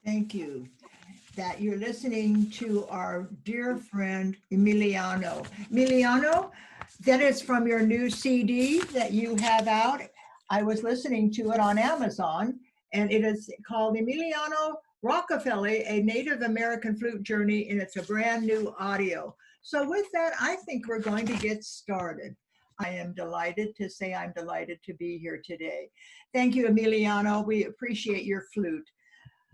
Thank you. That you're listening to our dear friend Emiliano. Emiliano, that is from your new CD that you have out. I was listening to it on Amazon, and it is called Emiliano Rockefeller, a Native American Flute Journey, and it's a brand new audio. So with that, I think we're going to get started. I am delighted to say I'm delighted to be here today. Thank you, Emiliano. We appreciate your flute.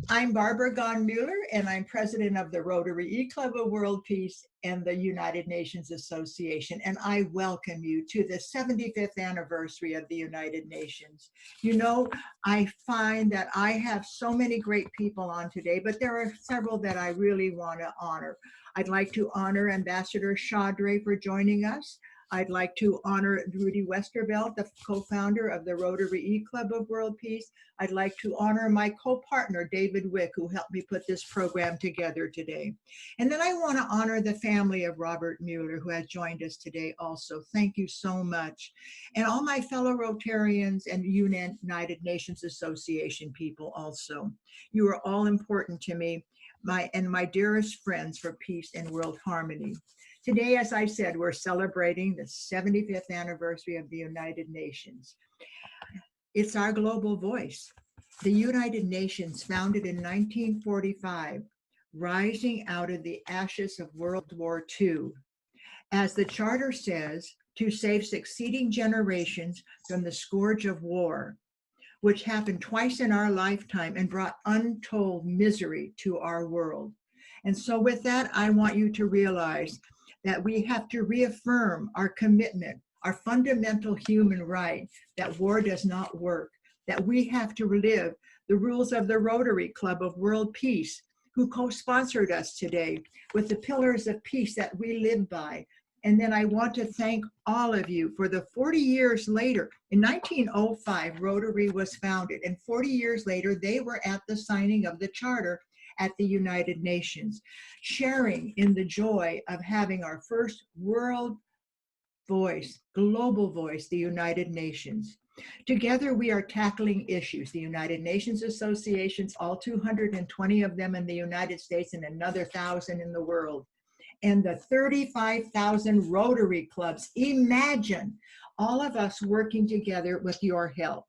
I'm Barbara Muller, and I'm president of the Rotary E-Club of World Peace and the United Nations Association, and I welcome you to the 75th anniversary of the United Nations. You know, I find that I have so many great people on today, but there are several that I really want to honor. I'd like to honor Ambassador Chaudhary for joining us. I'd like to honor Rudy Westervelt, the co-founder of the Rotary E-Club of World Peace. I'd like to honor my co-partner, David Wick, who helped me put this program together today. And then I want to honor the family of Robert Muller, who has joined us today also. Thank you so much. And all my fellow Rotarians and United Nations Association people also. You are all important to me, my dearest friends for peace and world harmony. Today, as I said, we're celebrating the 75th anniversary of the United Nations. It's our global voice. The United Nations, founded in 1945, rising out of the ashes of World War II. As the charter says, to save succeeding generations from the scourge of war, which happened twice in our lifetime and brought untold misery to our world. And so with that, I want you to realize that we have to reaffirm our commitment, our fundamental human right that war does not work, that we have to live the rules of the Rotary Club of World Peace, who co-sponsored us today with the pillars of peace that we live by. And then I want to thank all of you for the 40 years later. In 1905, Rotary was founded, and 40 years later, they were at the signing of the charter at the United Nations, sharing in the joy of having our first world voice, global voice, the United Nations. Together, we are tackling issues. The United Nations Associations, all 220 of them in the United States and another 1,000 in the world. And the 35,000 Rotary clubs. Imagine all of us working together with your help.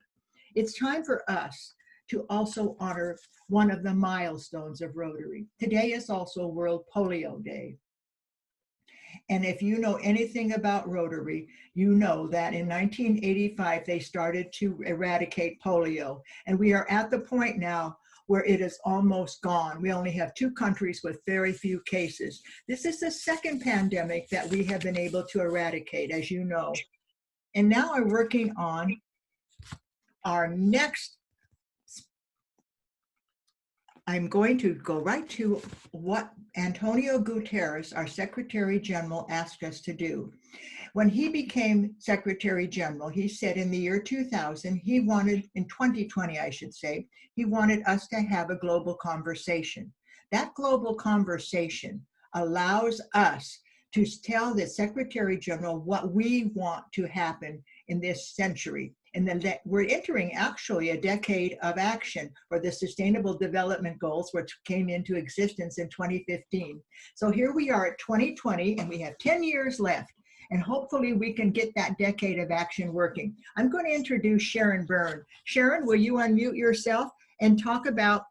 It's time for us to also honor one of the milestones of Rotary. Today is also World Polio Day. And if you know anything about Rotary, you know that in 1985, they started to eradicate polio. And we are at the point now where it is almost gone. We only have 2 countries with very few cases. This is the second pandemic that we have been able to eradicate, as you know. And now I'm working on our next. I'm going to go right to what Antonio Guterres, our Secretary General, asked us to do. When he became Secretary General, he said in the year 2000, he wanted, in 2020, I should say, he wanted us to have a global conversation. That global conversation allows us to tell the Secretary General what we want to happen in this century. And then we're entering actually a decade of action for the Sustainable Development Goals, which came into existence in 2015. So here we are at 2020, and we have 10 years left. And hopefully we can get that decade of action working. I'm going to introduce Sharon Byrne. Sharon, will you unmute yourself and talk about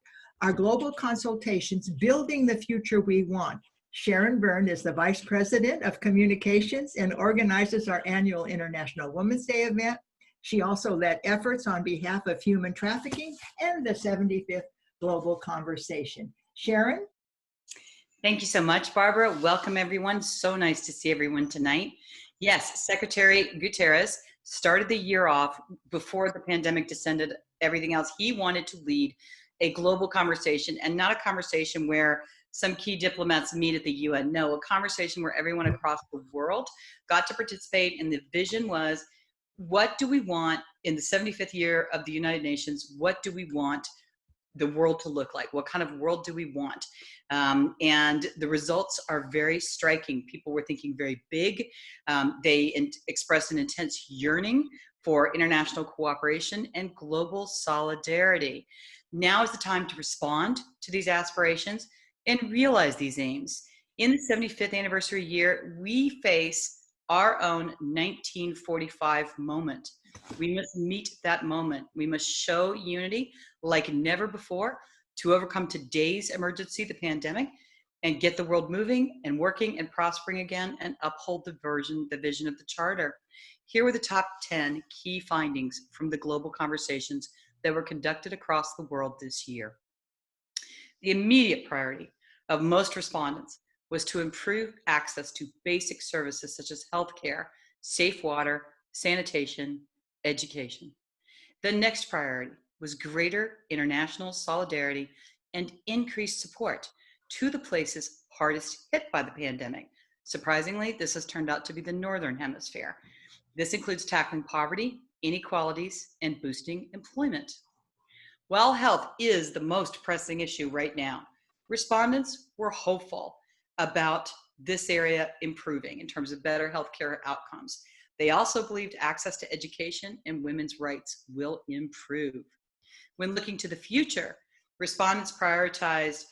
our global consultations, Building the Future We Want? Sharon Byrne is the Vice President of Communications and organizes our annual International Women's Day event. She also led efforts on behalf of human trafficking and the 75th Global Conversation. Sharon? Thank you so much, Barbara. Welcome, everyone. So nice to see everyone tonight. Yes, Secretary Guterres started the year off before the pandemic descended, everything else. He wanted to lead a global conversation, and not a conversation where some key diplomats meet at the UN. No, a conversation where everyone across the world got to participate, and the vision was, what do we want in the 75th year of the United Nations? What do we want? the world to look like? What kind of world do we want? And the results are very striking. People were thinking very big. They expressed an intense yearning for international cooperation and global solidarity. Now is the time to respond to these aspirations and realize these aims. In the 75th anniversary year, we face our own 1945 moment. We must meet that moment. We must show unity like never before to overcome today's emergency, the pandemic, and get the world moving and working and prospering again, and uphold the vision of the Charter. Here were the top 10 key findings from the global conversations that were conducted across the world this year. The immediate priority of most respondents was to improve access to basic services such as healthcare, safe water, sanitation, education. The next priority was greater international solidarity and increased support to the places hardest hit by the pandemic. Surprisingly, this has turned out to be the Northern Hemisphere. This includes tackling poverty, inequalities, and boosting employment. While health is the most pressing issue right now, respondents were hopeful about this area improving in terms of better healthcare outcomes. They also believed access to education and women's rights will improve. When looking to the future, respondents prioritized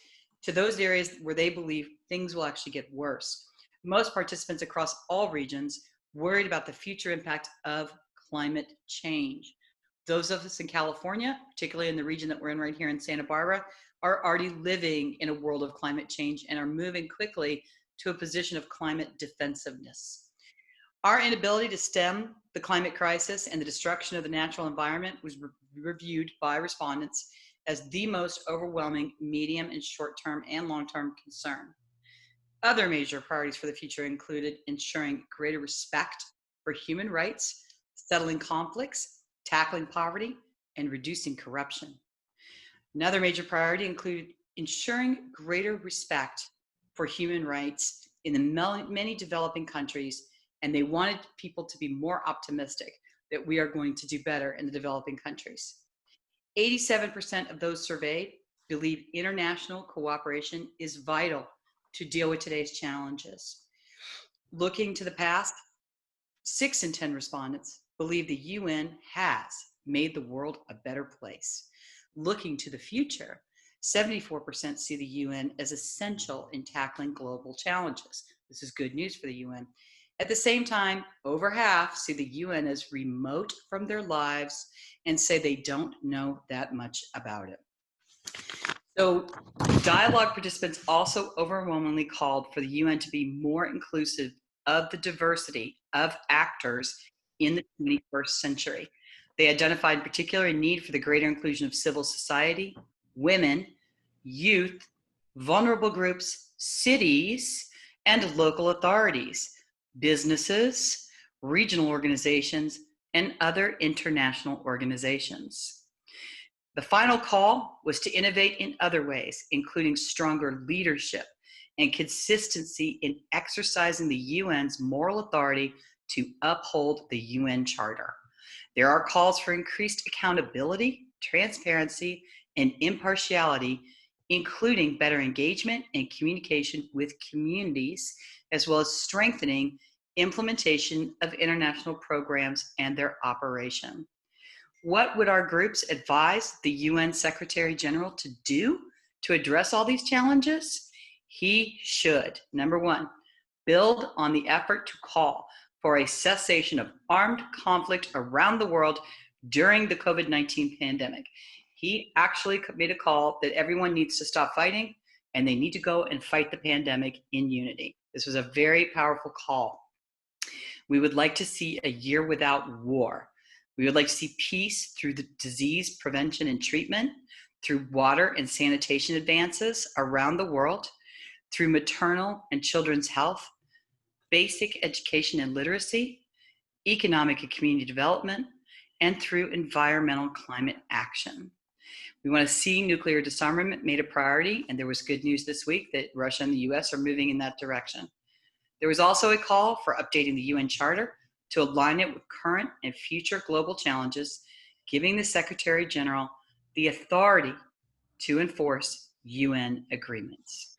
to those areas where they believe things will actually get worse. Most participants across all regions worried about the future impact of climate change. Those of us in California, particularly in the region that we're in right here in Santa Barbara, are already living in a world of climate change and are moving quickly to a position of climate defensiveness. Our inability to stem the climate crisis and the destruction of the natural environment was reviewed by respondents as the most overwhelming medium and short-term and long-term concern. Other major priorities for the future included ensuring greater respect for human rights, settling conflicts, tackling poverty, and reducing corruption. Another major priority included ensuring greater respect for human rights in the many developing countries, and they wanted people to be more optimistic that we are going to do better in the developing countries. 87% of those surveyed believe international cooperation is vital to deal with today's challenges. Looking to the past, 6 in 10 respondents believe the UN has made the world a better place. Looking to the future, 74% see the UN as essential in tackling global challenges. This is good news for the UN. At the same time, over half see the UN as remote from their lives and say they don't know that much about it. So dialogue participants also overwhelmingly called for the UN to be more inclusive of the diversity of actors in the 21st century. They identified particular need for the greater inclusion of civil society, women, youth, vulnerable groups, cities, and local authorities, businesses, regional organizations, and other international organizations. The final call was to innovate in other ways, including stronger leadership and consistency in exercising the UN's moral authority to uphold the UN Charter. There are calls for increased accountability, transparency, and impartiality, including better engagement and communication with communities, as well as strengthening implementation of international programs and their operation. What would our groups advise the UN Secretary General to do to address all these challenges? He should, number one, build on the effort to call for a cessation of armed conflict around the world during the COVID-19 pandemic. He actually made a call that everyone needs to stop fighting and they need to go and fight the pandemic in unity. This was a very powerful call. We would like to see a year without war. We would like to see peace through the disease prevention and treatment, through water and sanitation advances around the world, through maternal and children's health, basic education and literacy, economic and community development, and through environmental climate action. We want to see nuclear disarmament made a priority, and there was good news this week that Russia and the US are moving in that direction. There was also a call for updating the UN Charter to align it with current and future global challenges, giving the Secretary General the authority to enforce UN agreements.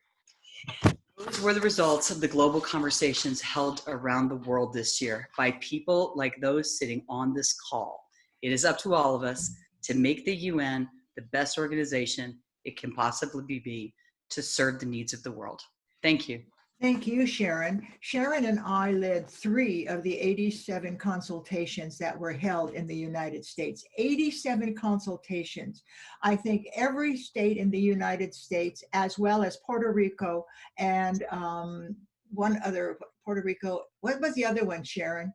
Those were the results of the global conversations held around the world this year by people like those sitting on this call. It is up to all of us to make the UN the best organization it can possibly be to serve the needs of the world. Thank you. Thank you, Sharon. Sharon and I led 3 of the 87 consultations that were held in the United States. 87 consultations. I think every state in the United States, as well as Puerto Rico and one other, Puerto Rico, what was the other one, Sharon?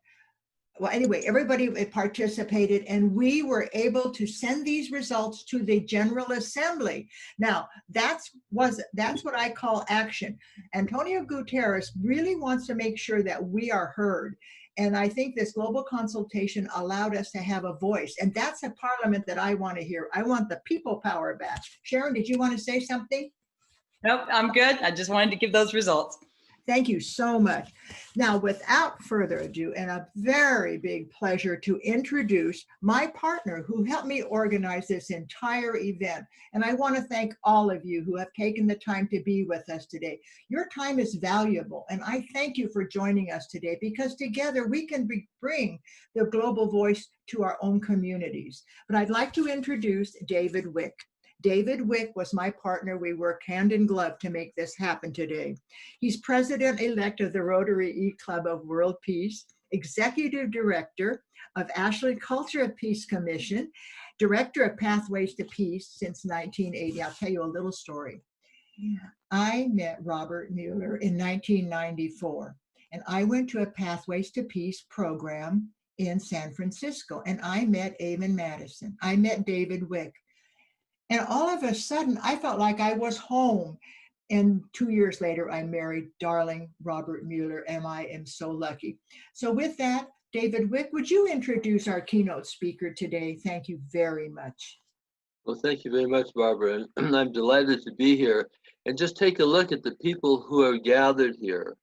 Well, anyway, everybody participated, and we were able to send these results to the General Assembly. Now, that's what I call action. Antonio Guterres really wants to make sure that we are heard. And I think this global consultation allowed us to have a voice. And that's a parliament that I want to hear. I want the people power back. Sharon, did you want to say something? Nope, I'm good. I just wanted to give those results. Thank you so much. Now, without further ado, and a very big pleasure to introduce my partner who helped me organize this entire event. And I want to thank all of you who have taken the time to be with us today. Your time is valuable, and I thank you for joining us today, because together we can bring the global voice to our own communities. But I'd like to introduce David Wick. David Wick was my partner. We worked hand in glove to make this happen today. He's president-elect of the Rotary E-Club of World Peace, executive director of Ashland Culture of Peace Commission, director of Pathways to Peace since 1980. I'll tell you a little story. I met Robert Muller in 1994, and I went to a Pathways to Peace program in San Francisco, and I met Eamon Madison. I met David Wick. And all of a sudden, I felt like I was home. And 2 years later, I married darling Robert Muller, and I am so lucky. So with that, David Wick, would you introduce our keynote speaker today? Thank you very much. Well, thank you very much, Barbara. And I'm delighted to be here. And just take a look at the people who are gathered here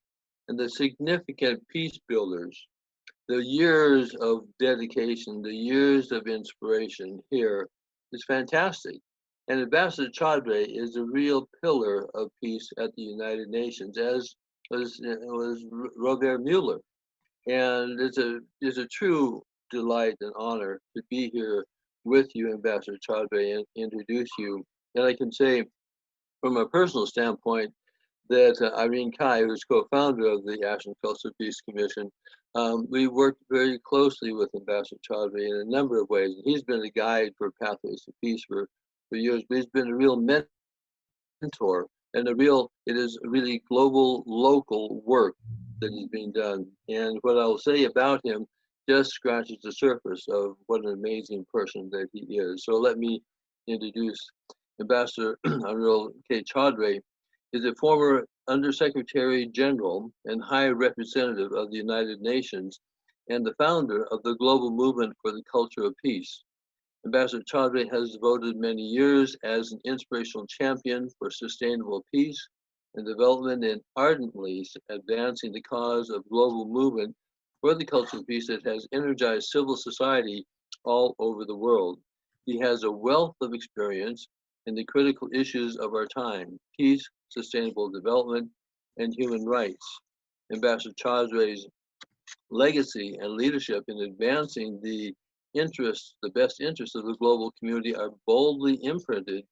and the significant peace builders, the years of dedication, the years of inspiration here is fantastic. And Ambassador Chaudhary is a real pillar of peace at the United Nations, as was Robert Muller. And it's a true delight and honor to be here with you, Ambassador Chaudhary, and introduce you. And I can say, from a personal standpoint, that Irene Kai, who's co-founder of the Ashland Culture Peace Commission, we worked very closely with Ambassador Chaudhary in a number of ways. He's been a guide for Pathways to Peace for years, but he's been a real mentor, and it is really global, local work that is being done. And what I'll say about him just scratches the surface of what an amazing person that he is. So let me introduce Ambassador ANWARUL K Choudhury. Is a former Undersecretary General and High Representative of the United Nations and the founder of the Global Movement for the Culture of Peace. Ambassador Chaudhary has devoted many years as an inspirational champion for sustainable peace and development, and ardently advancing the cause of global movement for the culture of peace that has energized civil society all over the world. He has a wealth of experience in the critical issues of our time: peace, sustainable development, and human rights. Ambassador Chaudhary's legacy and leadership in advancing the best interests of the global community are boldly imprinted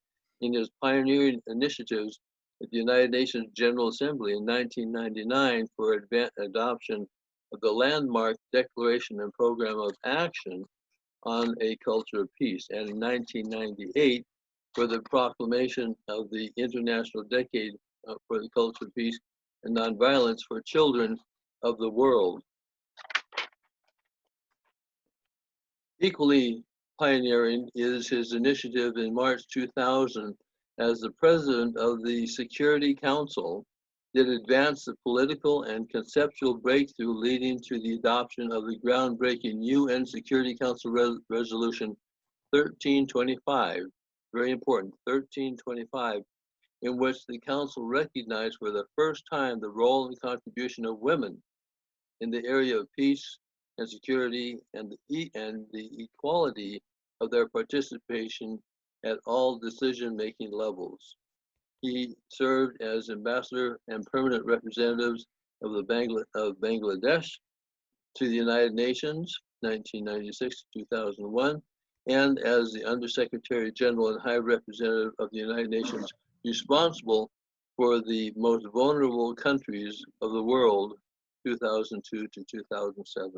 in his pioneering initiatives at the United Nations General Assembly in 1999 for adoption of the landmark Declaration and Program of Action on a Culture of Peace, and in 1998 for the proclamation of the International Decade for the Culture of Peace and Nonviolence for Children of the World. Equally pioneering is his initiative in March 2000 as the president of the Security Council that advanced the political and conceptual breakthrough leading to the adoption of the groundbreaking UN Security Council Resolution 1325, very important, 1325, in which the Council recognized for the first time the role and contribution of women in the area of peace and security, and the equality of their participation at all decision-making levels. He served as ambassador and permanent representatives of Bangladesh to the United Nations, 1996 to 2001, and as the Undersecretary General and High Representative of the United Nations responsible for the most vulnerable countries of the world, 2002 to 2007.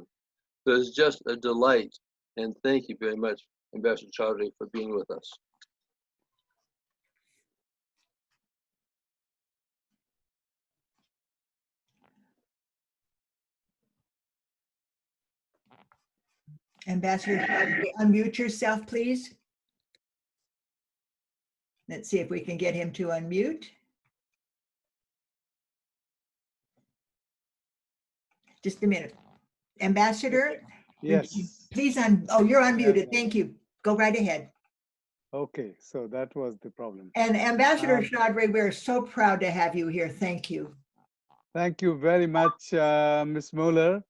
So it's just a delight, and thank you very much, Ambassador Chowdhury, for being with us. Ambassador Chowdhury, unmute yourself, please. Let's see if we can get him to unmute. Just a minute. Ambassador? Yes. Please, oh, you're unmuted. Thank you. Go right ahead. Okay, so that was the problem. And Ambassador Chowdhury, we're so proud to have you here. Thank you. Thank you very much, Ms. Muller.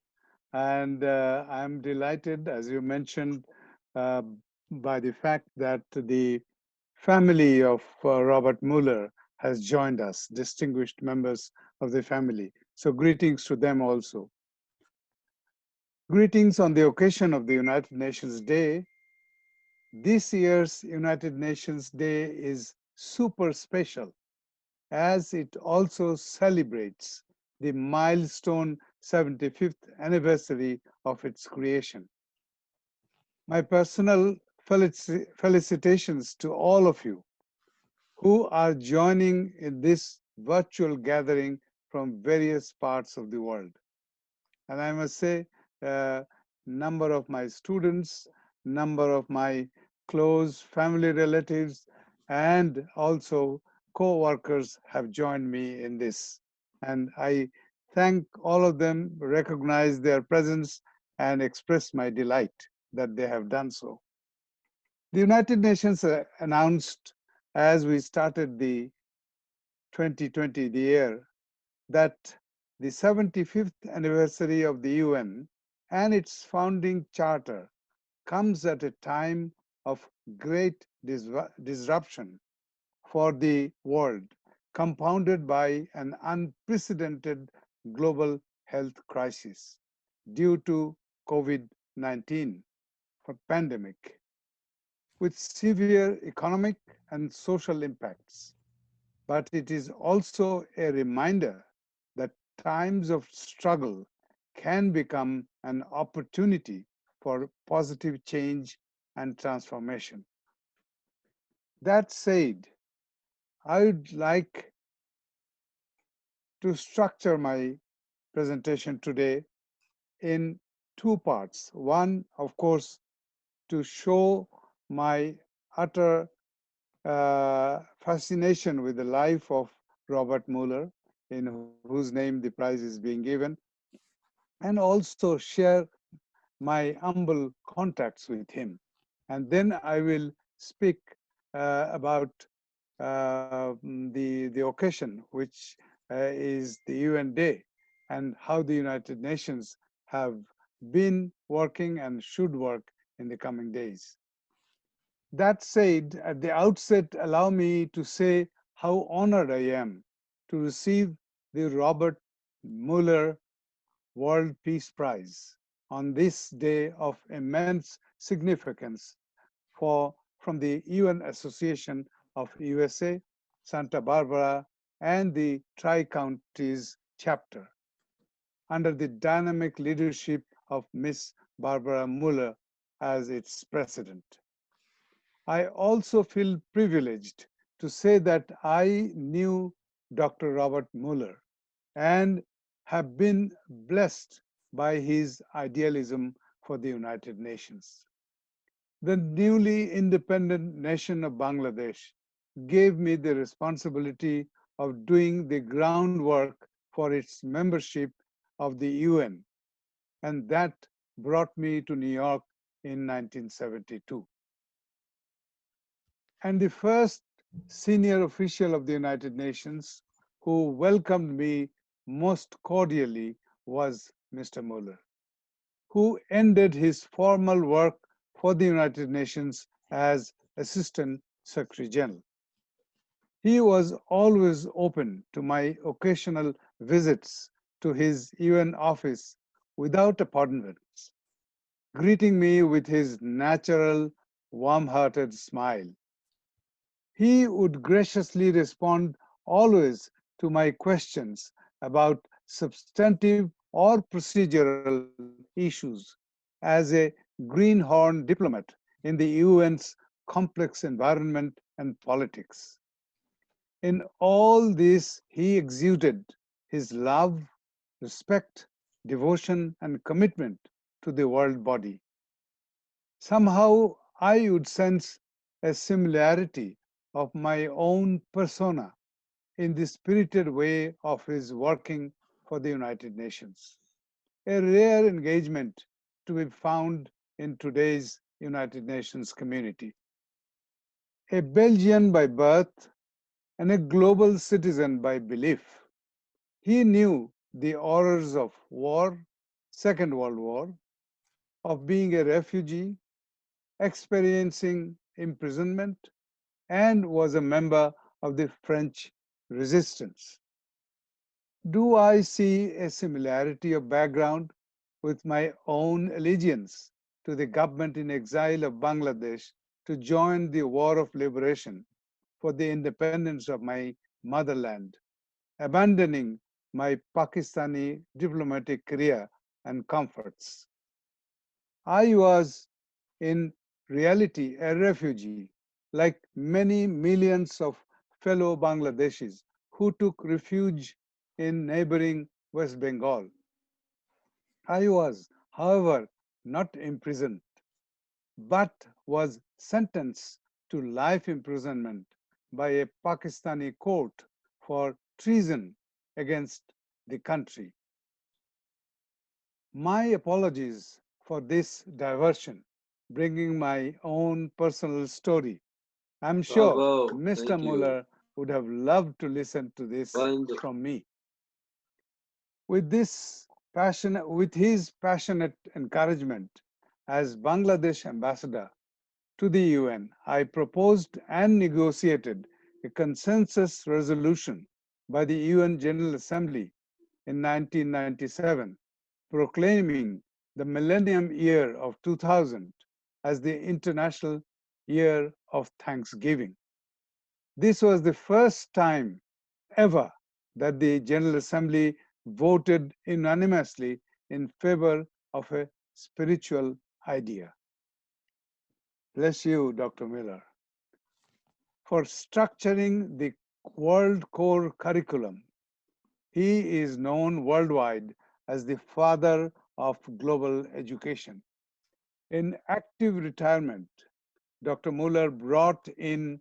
And I'm delighted, as you mentioned, by the fact that the family of Robert Muller has joined us, distinguished members of the family. So greetings to them also. Greetings on the occasion of the United Nations Day. This year's United Nations Day is super special, as it also celebrates the milestone 75th anniversary of its creation. My personal felicitations to all of you who are joining in this virtual gathering from various parts of the world. And I must say, number of my students, number of my close family relatives, and also co-workers have joined me in this. And I thank all of them, recognize their presence, and express my delight that they have done so. The United Nations announced as we started the 2020, the year, that the 75th anniversary of the UN and its founding charter comes at a time of great disruption for the world, compounded by an unprecedented global health crisis due to COVID-19 pandemic, with severe economic and social impacts. But it is also a reminder that times of struggle can become an opportunity for positive change and transformation. That said, I would like to structure my presentation today in two parts. One, of course, to show my utter fascination with the life of Robert Muller, in whose name the prize is being given, and also share my humble contacts with him. And then I will speak about the occasion, which is the UN Day, and how the United Nations have been working and should work in the coming days. That said, at the outset, allow me to say how honored I am to receive the Robert Muller World Peace Prize on this day of immense significance from the UN Association of USA, Santa Barbara, and the Tri-Counties chapter, under the dynamic leadership of Miss Barbara Muller as its president. I also feel privileged to say that I knew Dr. Robert Muller and have been blessed by his idealism for the United Nations. The newly independent nation of Bangladesh gave me the responsibility of doing the groundwork for its membership of the UN, and that brought me to New York in 1972. And the first senior official of the United Nations who welcomed me most cordially was Mr. Muller, who ended his formal work for the United Nations as Assistant Secretary General. He was always open to my occasional visits to his UN office without appointments, greeting me with his natural, warm-hearted smile. He would graciously respond always to my questions about substantive or procedural issues as a greenhorn diplomat in the UN's complex environment and politics. In all this, he exuded his love, respect, devotion, and commitment to the world body. Somehow, I would sense a similarity of my own persona in the spirited way of his working for the United Nations, a rare engagement to be found in today's United Nations community. A Belgian by birth and a global citizen by belief, he knew the horrors of war, Second World War, of being a refugee, experiencing imprisonment, and was a member of the French resistance. Do I see a similarity of background with my own allegiance to the government in exile of Bangladesh to join the war of liberation for the independence of my motherland, abandoning my Pakistani diplomatic career and comforts? I was, in reality, a refugee, like many millions of fellow Bangladeshis who took refuge in neighboring West Bengal. I was, however, not imprisoned, but was sentenced to life imprisonment by a Pakistani court for treason against the country. My apologies for this diversion, bringing my own personal story. I'm sure Bravo. Mr. Thank you. Muller would have loved to listen to this Wonderful. from me. With his passionate encouragement as Bangladesh ambassador to the UN, I proposed and negotiated a consensus resolution by the UN General Assembly in 1997, proclaiming the Millennium Year of 2000 as the International Year of Thanksgiving. This was the first time ever that the General Assembly voted unanimously in favor of a spiritual idea. Bless you, Dr. Miller, for structuring the World Core curriculum. He is known worldwide as the father of global education. In active retirement, Dr. Muller brought in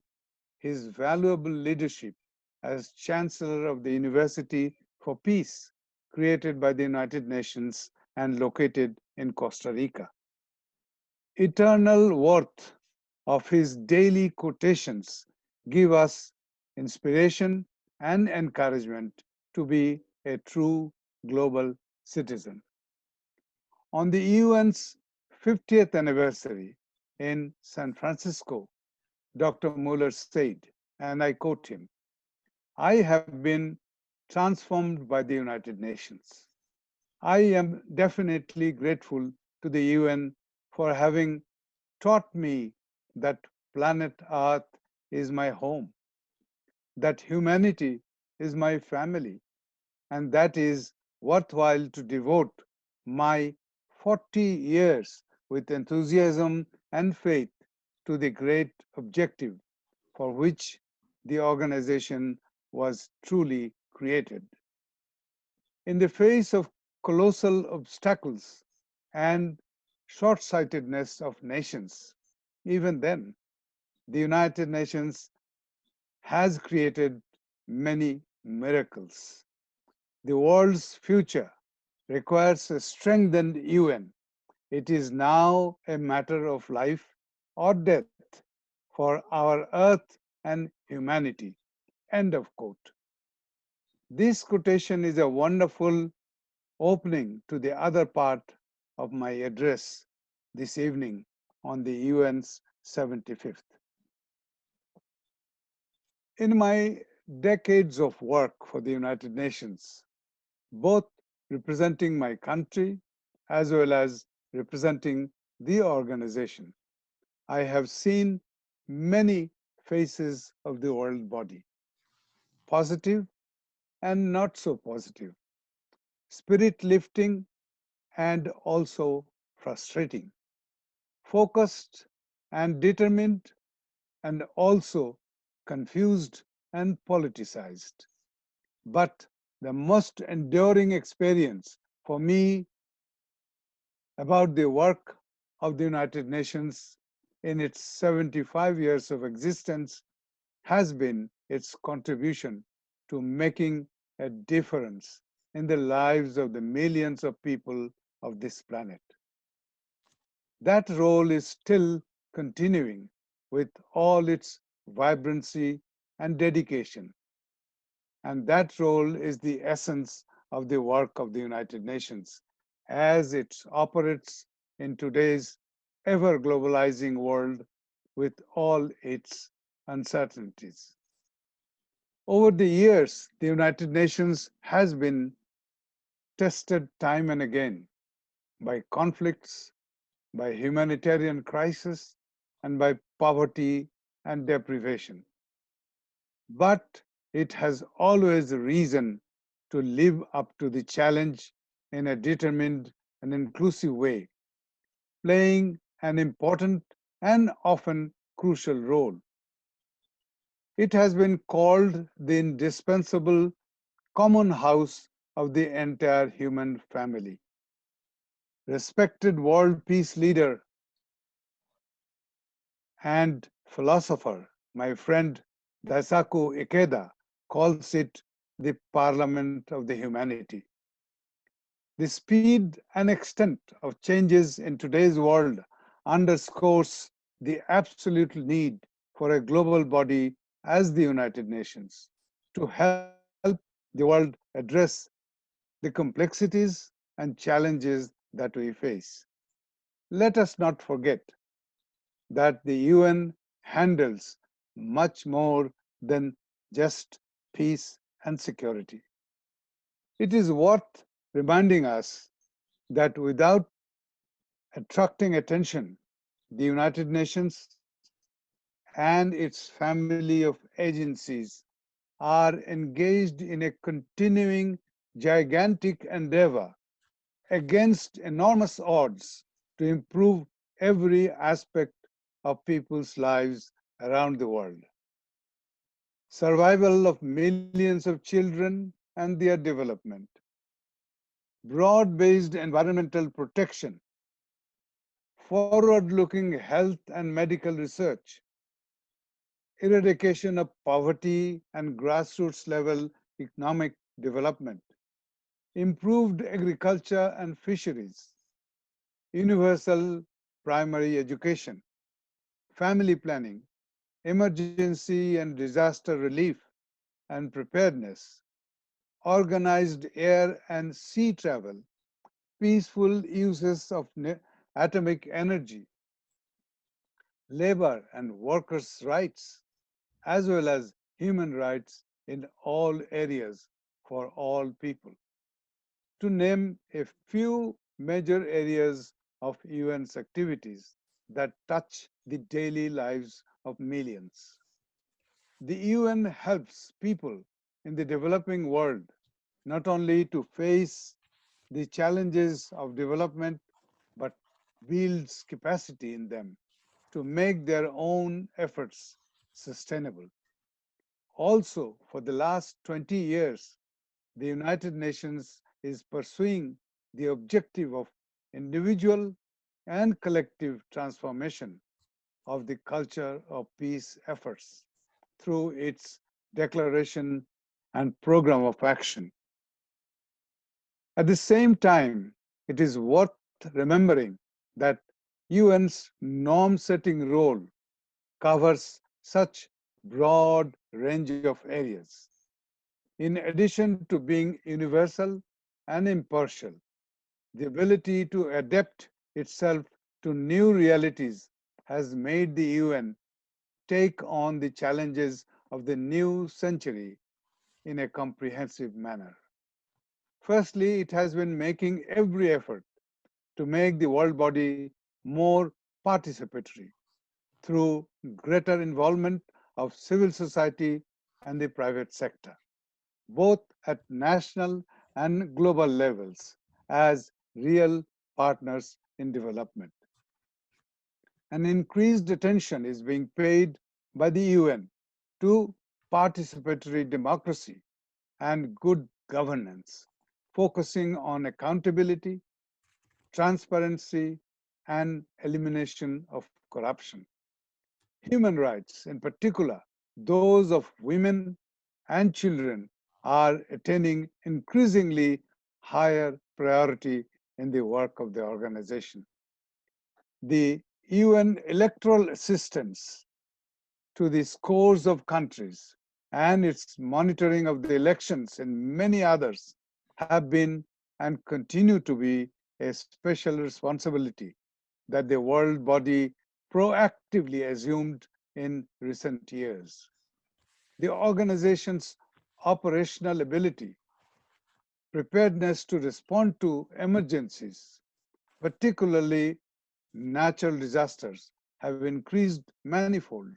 his valuable leadership as Chancellor of the University for Peace, created by the United Nations and located in Costa Rica. Eternal worth of his daily quotations give us inspiration and encouragement to be a true global citizen. On the UN's 50th anniversary in San Francisco, Dr. Muller said, and I quote him, "I have been transformed by the United Nations. I am definitely grateful to the UN for having taught me that planet Earth is my home, that humanity is my family, and that is worthwhile to devote my 40 years with enthusiasm and faith to the great objective for which the organization was truly created." In the face of colossal obstacles and short-sightedness of nations, even then, the United Nations has created many miracles. The world's future requires a strengthened UN. It is now a matter of life or death for our Earth and humanity. End of quote. This quotation is a wonderful opening to the other part of my address this evening on the UN's 75th. In my decades of work for the United Nations, both representing my country as well as representing the organization, I have seen many faces of the world body, positive and not so positive, spirit lifting and also frustrating, focused and determined and also confused and politicized. But the most enduring experience for me about the work of the United Nations in its 75 years of existence has been its contribution to making a difference in the lives of the millions of people of this planet. That role is still continuing with all its vibrancy and dedication. And that role is the essence of the work of the United Nations as it operates in today's ever globalizing world with all its uncertainties. Over the years, the United Nations has been tested time and again by conflicts, by humanitarian crisis, and by poverty and deprivation. But it has always risen to live up to the challenge in a determined and inclusive way, playing an important and often crucial role. It has been called the indispensable common house of the entire human family. Respected world peace leader and philosopher, my friend Daisaku Ikeda, calls it the parliament of the humanity. The speed and extent of changes in today's world underscores the absolute need for a global body as the United Nations to help the world address the complexities and challenges that we face. Let us not forget that the UN handles much more than just peace and security. It is worth reminding us that without attracting attention, the United Nations and its family of agencies are engaged in a continuing gigantic endeavor against enormous odds to improve every aspect of people's lives around the world. Survival of millions of children and their development, broad-based environmental protection, forward-looking health and medical research, eradication of poverty and grassroots level economic development, improved agriculture and fisheries, universal primary education, family planning, emergency and disaster relief and preparedness, organized air and sea travel, peaceful uses of atomic energy, labor and workers' rights, as well as human rights in all areas for all people. To name a few major areas of UN's activities that touch the daily lives of millions. The UN helps people in the developing world not only to face the challenges of development, but builds capacity in them to make their own efforts sustainable. Also, for the last 20 years, the United Nations is pursuing the objective of individual and collective transformation of the culture of peace efforts through its declaration and program of action. At the same time, it is worth remembering that UN's norm-setting role covers such broad range of areas. In addition to being universal and impartial, the ability to adapt itself to new realities has made the UN take on the challenges of the new century in a comprehensive manner. Firstly, it has been making every effort to make the world body more participatory through greater involvement of civil society and the private sector, both at national and global levels, as real partners in development. An increased attention is being paid by the UN to participatory democracy and good governance, focusing on accountability, transparency, and elimination of corruption. Human rights, in particular, those of women and children, are attaining increasingly higher priority in the work of the organization. The UN electoral assistance to the scores of countries and its monitoring of the elections and many others have been and continue to be a special responsibility that the world body proactively assumed in recent years. The organization's operational ability, preparedness to respond to emergencies, particularly natural disasters, have increased manifold.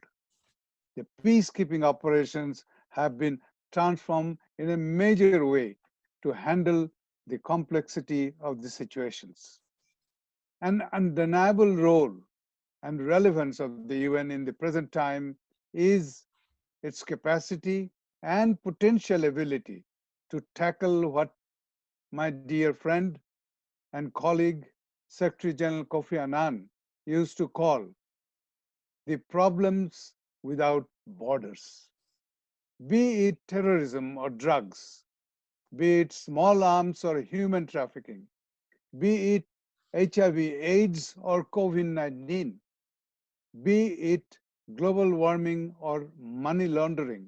The peacekeeping operations have been transformed in a major way to handle the complexity of the situations. An undeniable role and relevance of the UN in the present time is its capacity and potential ability to tackle what my dear friend and colleague, Secretary General Kofi Annan, used to call the problems without borders. Be it terrorism or drugs, be it small arms or human trafficking, be it HIV/AIDS or COVID-19, be it global warming or money laundering,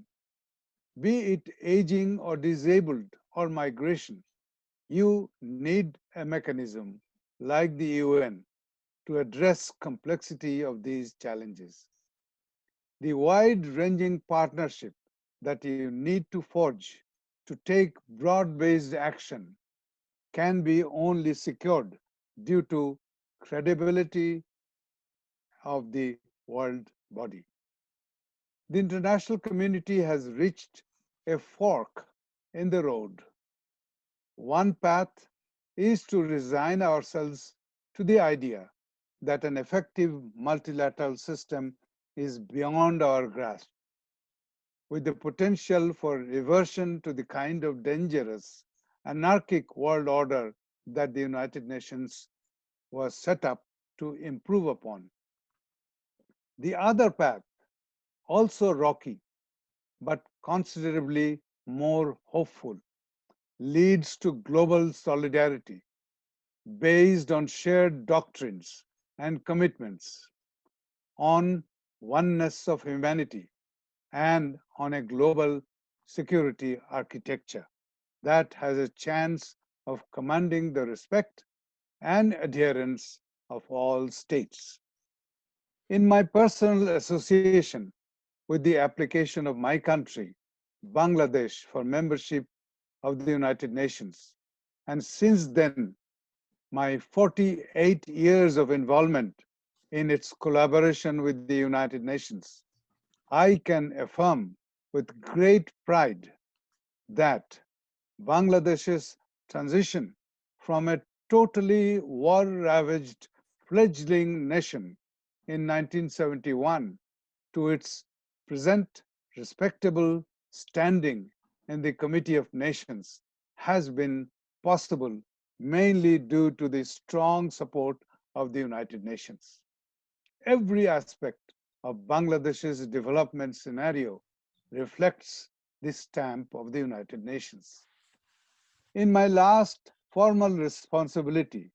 be it aging or disabled or migration, you need a mechanism like the UN to address complexity of these challenges. The wide-ranging partnership that you need to forge to take broad-based action can be only secured due to credibility of the world body. The international community has reached a fork in the road. One path is to resign ourselves to the idea that an effective multilateral system is beyond our grasp, with the potential for reversion to the kind of dangerous, anarchic world order that the United Nations was set up to improve upon. The other path, also rocky, but considerably more hopeful, leads to global solidarity based on shared doctrines and commitments, on oneness of humanity, and on a global security architecture that has a chance of commanding the respect and adherence of all states. In my personal association with the application of my country, Bangladesh, for membership of the United Nations, and since then, my 48 years of involvement in its collaboration with the United Nations, I can affirm with great pride that Bangladesh's transition from a totally war-ravaged fledgling nation in 1971 to its present respectable standing in the Committee of Nations has been possible mainly due to the strong support of the United Nations. Every aspect of Bangladesh's development scenario reflects the stamp of the United Nations. In my last formal responsibility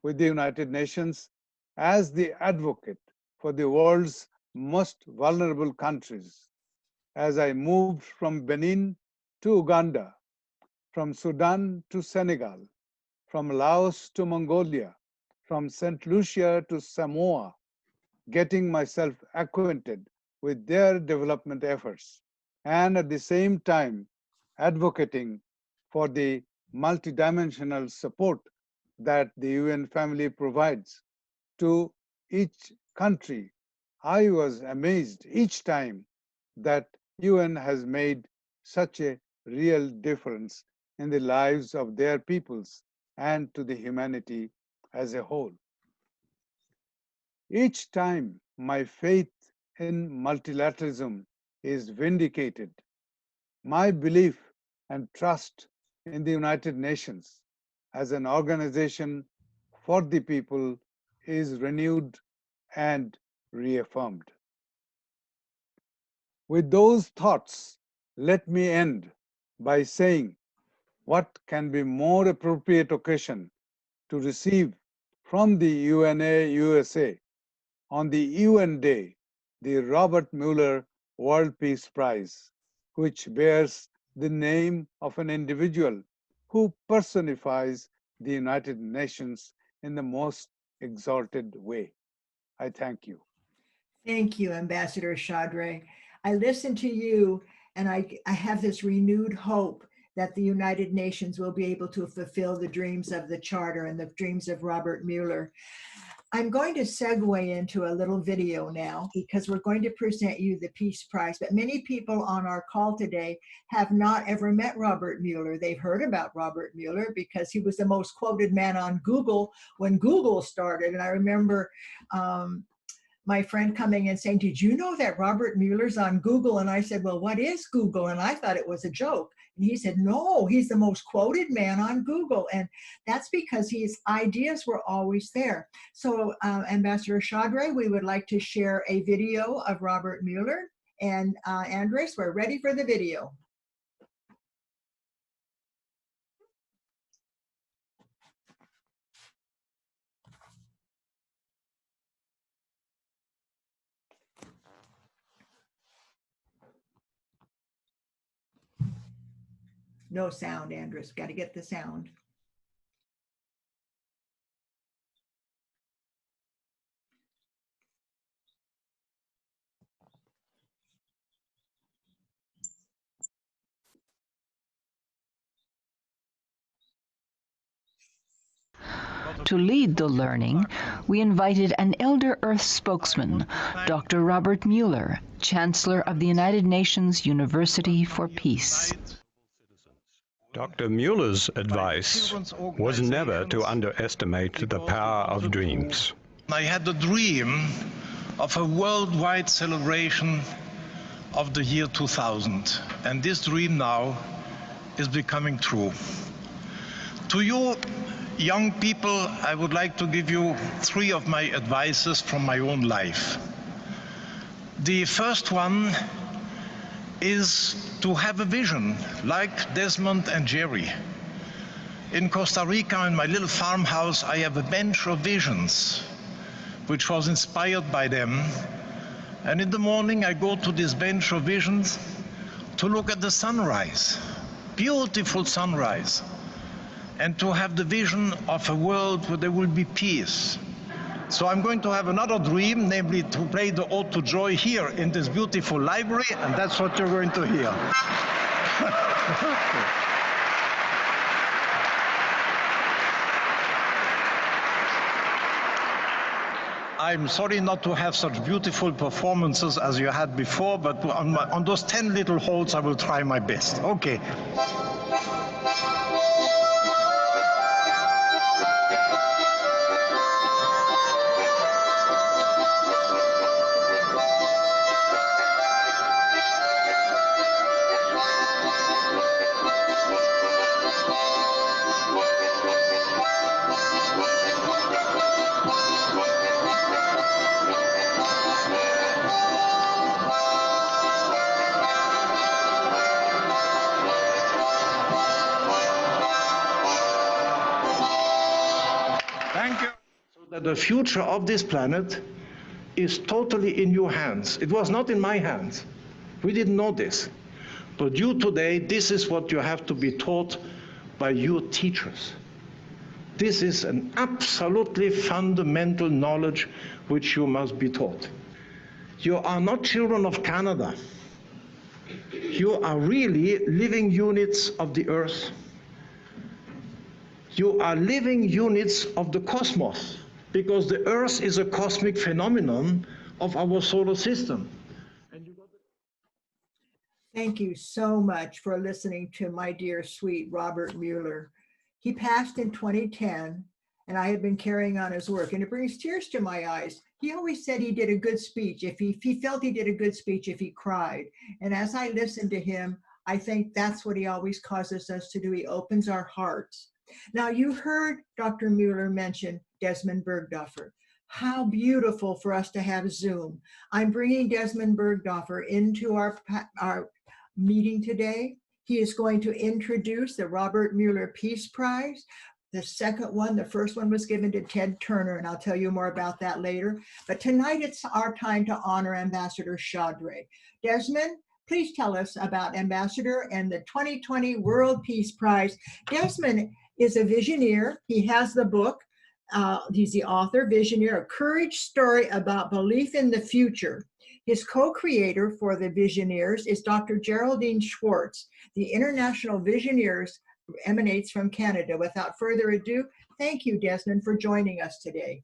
with the United Nations as the advocate for the world's most vulnerable countries, as I moved from Benin to Uganda, from Sudan to Senegal, from Laos to Mongolia, from St. Lucia to Samoa, getting myself acquainted with their development efforts and at the same time advocating for the multidimensional support that the UN family provides to each country. I was amazed each time that UN has made such a real difference in the lives of their peoples and to the humanity as a whole. Each time my faith in multilateralism is vindicated, my belief and trust in the United Nations as an organization for the people is renewed and reaffirmed. With those thoughts, let me end by saying what can be more appropriate occasion to receive from the UNA USA on the UN Day the Robert Muller World Peace Prize, which bears the name of an individual who personifies the United Nations in the most exalted way. I thank you. Thank you, Ambassador Chaudhary. I listen to you and I have this renewed hope that the United Nations will be able to fulfill the dreams of the Charter and the dreams of Robert Muller. I'm going to segue into a little video now because we're going to present you the Peace Prize, but many people on our call today have not ever met Robert Muller. They've heard about Robert Muller because he was the most quoted man on Google when Google started. And I remember my friend coming and saying, "Did you know that Robert Muller's on Google?" And I said, "Well, what is Google?" And I thought it was a joke. And he said, "No, he's the most quoted man on Google." And that's because his ideas were always there. So Ambassador Chaudhary, we would like to share a video of Robert Muller. And Andres, we're ready for the video. No sound, Andres. Got to get the sound. To lead the learning, we invited an Elder Earth spokesman, Dr. Robert Muller, Chancellor of the United Nations University for Peace. Dr. Muller's advice was never to underestimate the power of dreams. I had a dream of a worldwide celebration of the year 2000, and this dream now is becoming true. To you young people, I would like to give you 3 of my advices from my own life. The first one is to have a vision, like Desmond and Jerry. In Costa Rica, in my little farmhouse, I have a bench of visions, which was inspired by them. And in the morning, I go to this bench of visions to look at the sunrise, beautiful sunrise, and to have the vision of a world where there will be peace. So I'm going to have another dream, namely to play the Ode To Joy here in this beautiful library, and that's what you're going to hear. I'm sorry not to have such beautiful performances as you had before, but on those 10 little holes, I will try my best. Okay. The future of this planet is totally in your hands. It was not in my hands. We didn't know this. But you today, this is what you have to be taught by your teachers. This is an absolutely fundamental knowledge which you must be taught. You are not children of Canada. you are really living units of the earth. You are living units of the cosmos, because the earth is a cosmic phenomenon of our solar system. Thank you so much for listening to my dear, sweet Robert Muller. He passed in 2010, and I have been carrying on his work, and it brings tears to my eyes. He always said he did a good speech if he felt he did a good speech if he cried. And as I listen to him, I think that's what he always causes us to do. He opens our hearts. Now, you heard Dr. Muller mention Desmond Berghofer. How beautiful for us to have Zoom. I'm bringing Desmond Berghofer into our meeting today. He is going to introduce the Robert Muller Peace Prize. The second one, the first one was given to Ted Turner, and I'll tell you more about that later. But tonight it's our time to honor Ambassador Chaudhary. Desmond, please tell us about Ambassador and the 2020 World Peace Prize. Desmond is a Visioneer. He has the book. He's the author, Visioneer, a courage story about belief in the future. His co-creator for the Visioneers is Dr. Geraldine Schwartz. The International Visioneers emanates from Canada. Without further ado, thank you, Desmond, for joining us today.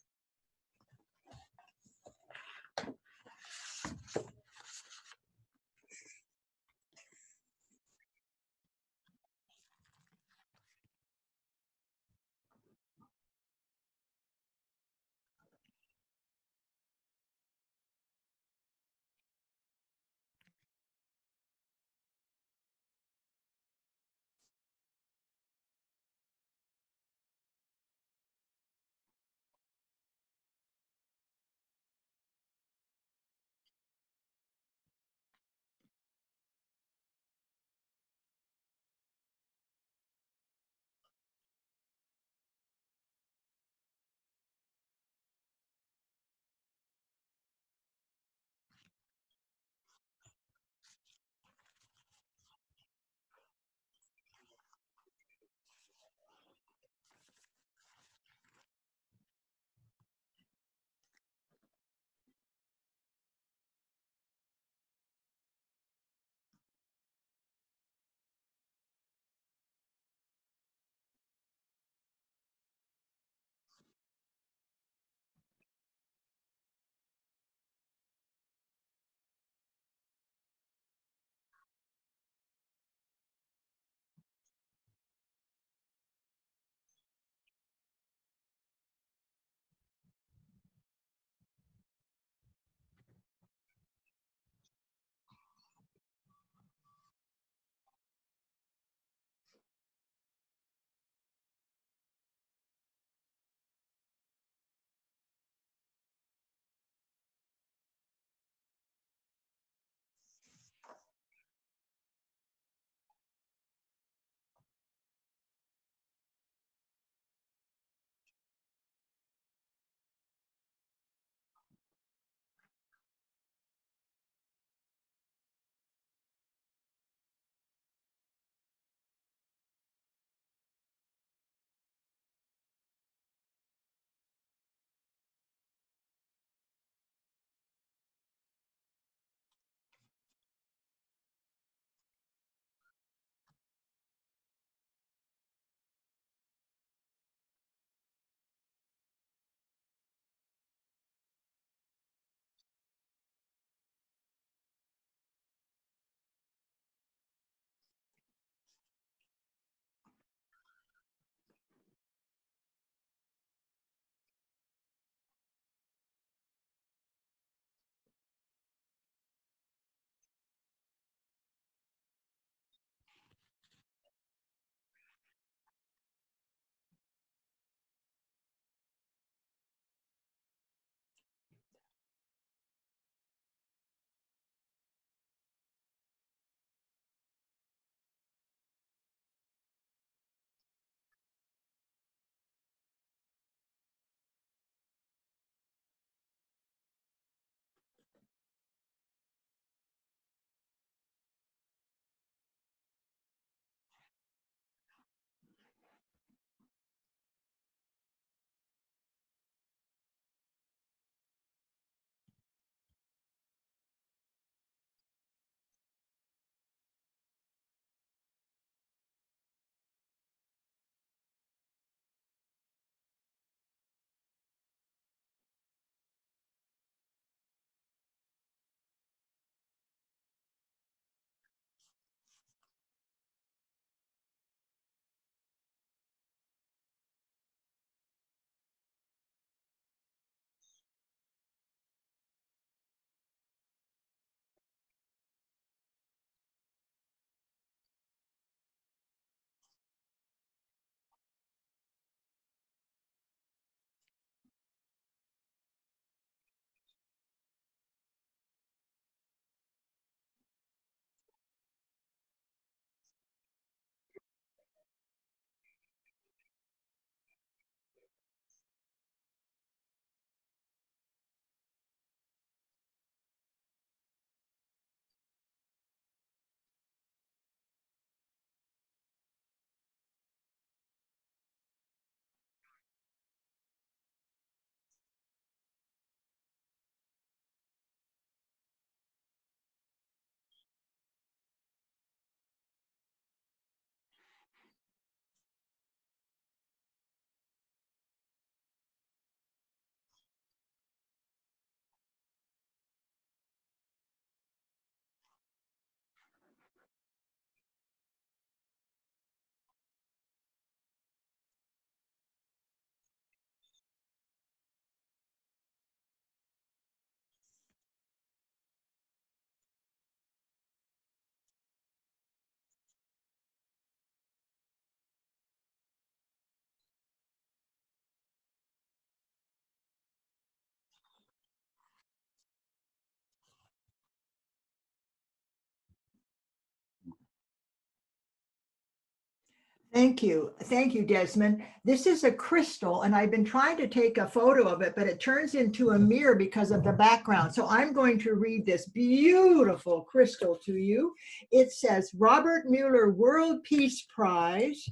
Thank you. Thank you, Desmond. This is a crystal, and I've been trying to take a photo of it, but it turns into a mirror because of the background. So I'm going to read this beautiful crystal to you. It says, Robert Muller World Peace Prize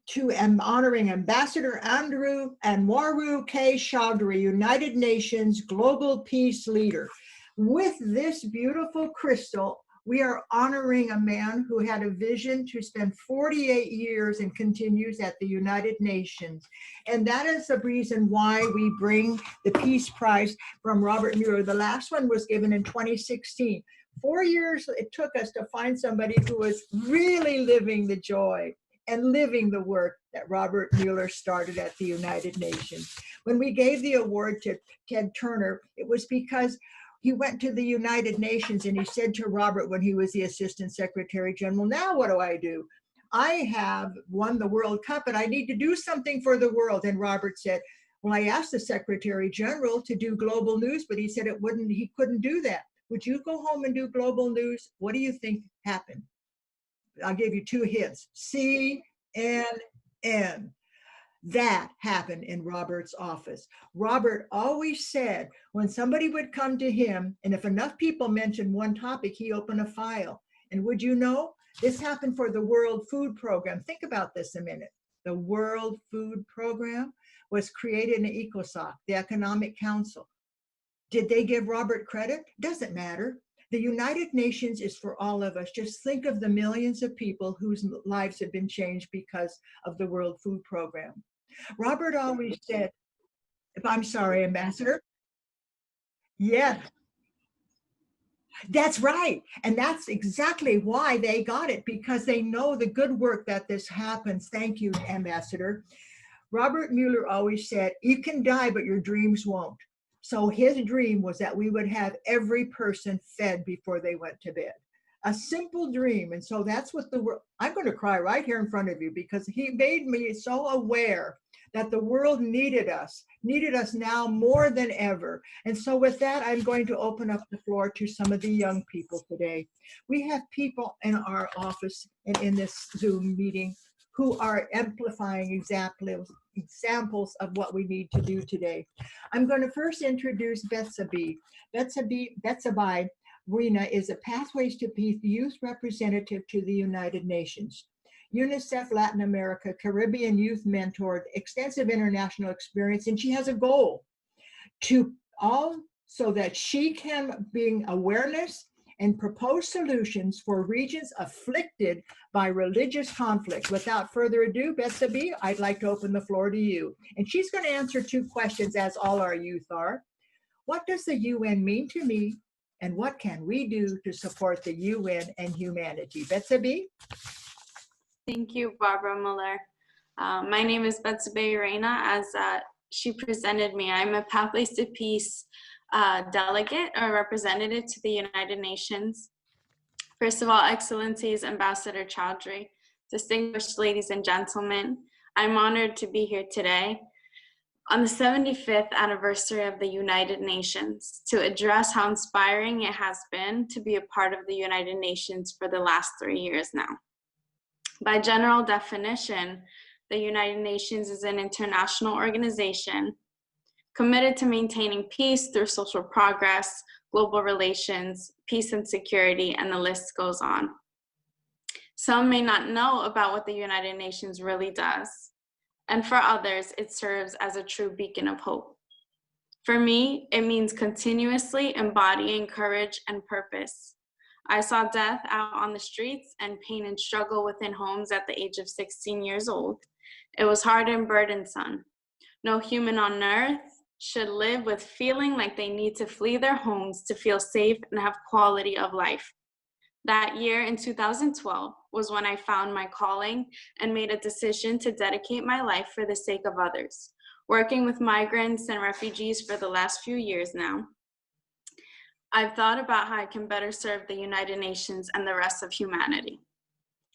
to honoring Ambassador ANWARUL K CHOWDHURY, United Nations Global Peace Leader. With this beautiful crystal, we are honoring a man who had a vision to spend 48 years and continues at the United Nations. And that is the reason why we bring the Peace Prize from Robert Muller. The last one was given in 2016. 4 years it took us to find somebody who was really living the joy and living the work that Robert Muller started at the United Nations. When we gave the award to Ted Turner, it was because he went to the United Nations and he said to Robert when he was the Assistant Secretary General, now what do I do? I have won the World Cup and I need to do something for the world. And Robert said, well, I asked the Secretary General to do global news, but he said he couldn't do that. Would you go home and do global news? What do you think happened? I'll give you 2 hints. CNN. That happened in Robert's office. Robert always said when somebody would come to him, and if enough people mentioned one topic, he opened a file. And would you know, this happened for the World Food Program. Think about this a minute. The World Food Program was created in ECOSOC, the Economic Council. Did they give Robert credit? Doesn't matter. The United Nations is for all of us. Just think of the millions of people whose lives have been changed because of the World Food Program. Robert always said, I'm sorry, Ambassador. Yeah, that's right. And that's exactly why they got it, because they know the good work that this happens. Thank you, Ambassador. Robert Muller always said, you can die, but your dreams won't. So his dream was that we would have every person fed before they went to bed. A simple dream. And so that's what the world, I'm going to cry right here in front of you because he made me so aware that the world needed us now more than ever. And so with that, I'm going to open up the floor to some of the young people today. We have people in our office and in this Zoom meeting who are amplifying examples of what we need to do today. I'm going to first introduce Betsabi. Betsabi Rena is a Pathways to Peace youth representative to the United Nations. UNICEF Latin America Caribbean youth mentor, extensive international experience, and she has a goal to all so that she can bring awareness and propose solutions for regions afflicted by religious conflict. Without further ado, Betsabi, I'd like to open the floor to you. And she's going to answer 2 questions, as all our youth are. What does the UN mean to me? And what can we do to support the UN and humanity? Betsabi? Thank you, Barbara Muller. My name is Betsabi Reina. As she presented me, I'm a Pathways to Peace delegate or representative to the United Nations. First of all, Excellencies, Ambassador Chowdhury, distinguished ladies and gentlemen, I'm honored to be here today on the 75th anniversary of the United Nations to address how inspiring it has been to be a part of the United Nations for the last 3 years now. By general definition, the United Nations is an international organization committed to maintaining peace through social progress, global relations, peace and security, and the list goes on. Some may not know about what the United Nations really does, and for others, it serves as a true beacon of hope. For me, it means continuously embodying courage and purpose. I saw death out on the streets and pain and struggle within homes at the age of 16 years old. It was hard and burdensome. No human on earth should live with feeling like they need to flee their homes to feel safe and have quality of life. That year in 2012 was when I found my calling and made a decision to dedicate my life for the sake of others, working with migrants and refugees for the last few years now. I've thought about how I can better serve the United Nations and the rest of humanity.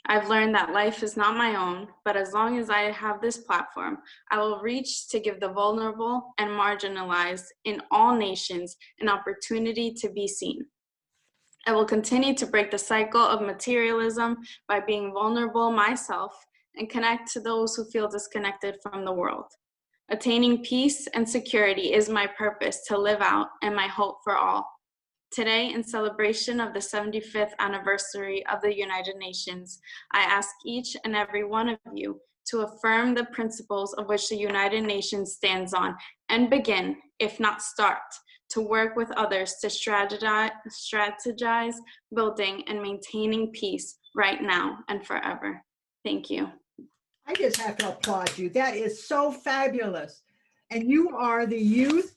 I've learned that life is not my own, but as long as I have this platform, I will reach to give the vulnerable and marginalized in all nations an opportunity to be seen. I will continue to break the cycle of materialism by being vulnerable myself and connect to those who feel disconnected from the world. Attaining peace and security is my purpose to live out and my hope for all. Today, in celebration of the 75th anniversary of the United Nations, I ask each and every one of you to affirm the principles of which the United Nations stands on and begin, if not start, to work with others to strategize, building, and maintaining peace right now and forever. Thank you. I just have to applaud you. That is so fabulous. And you are the youth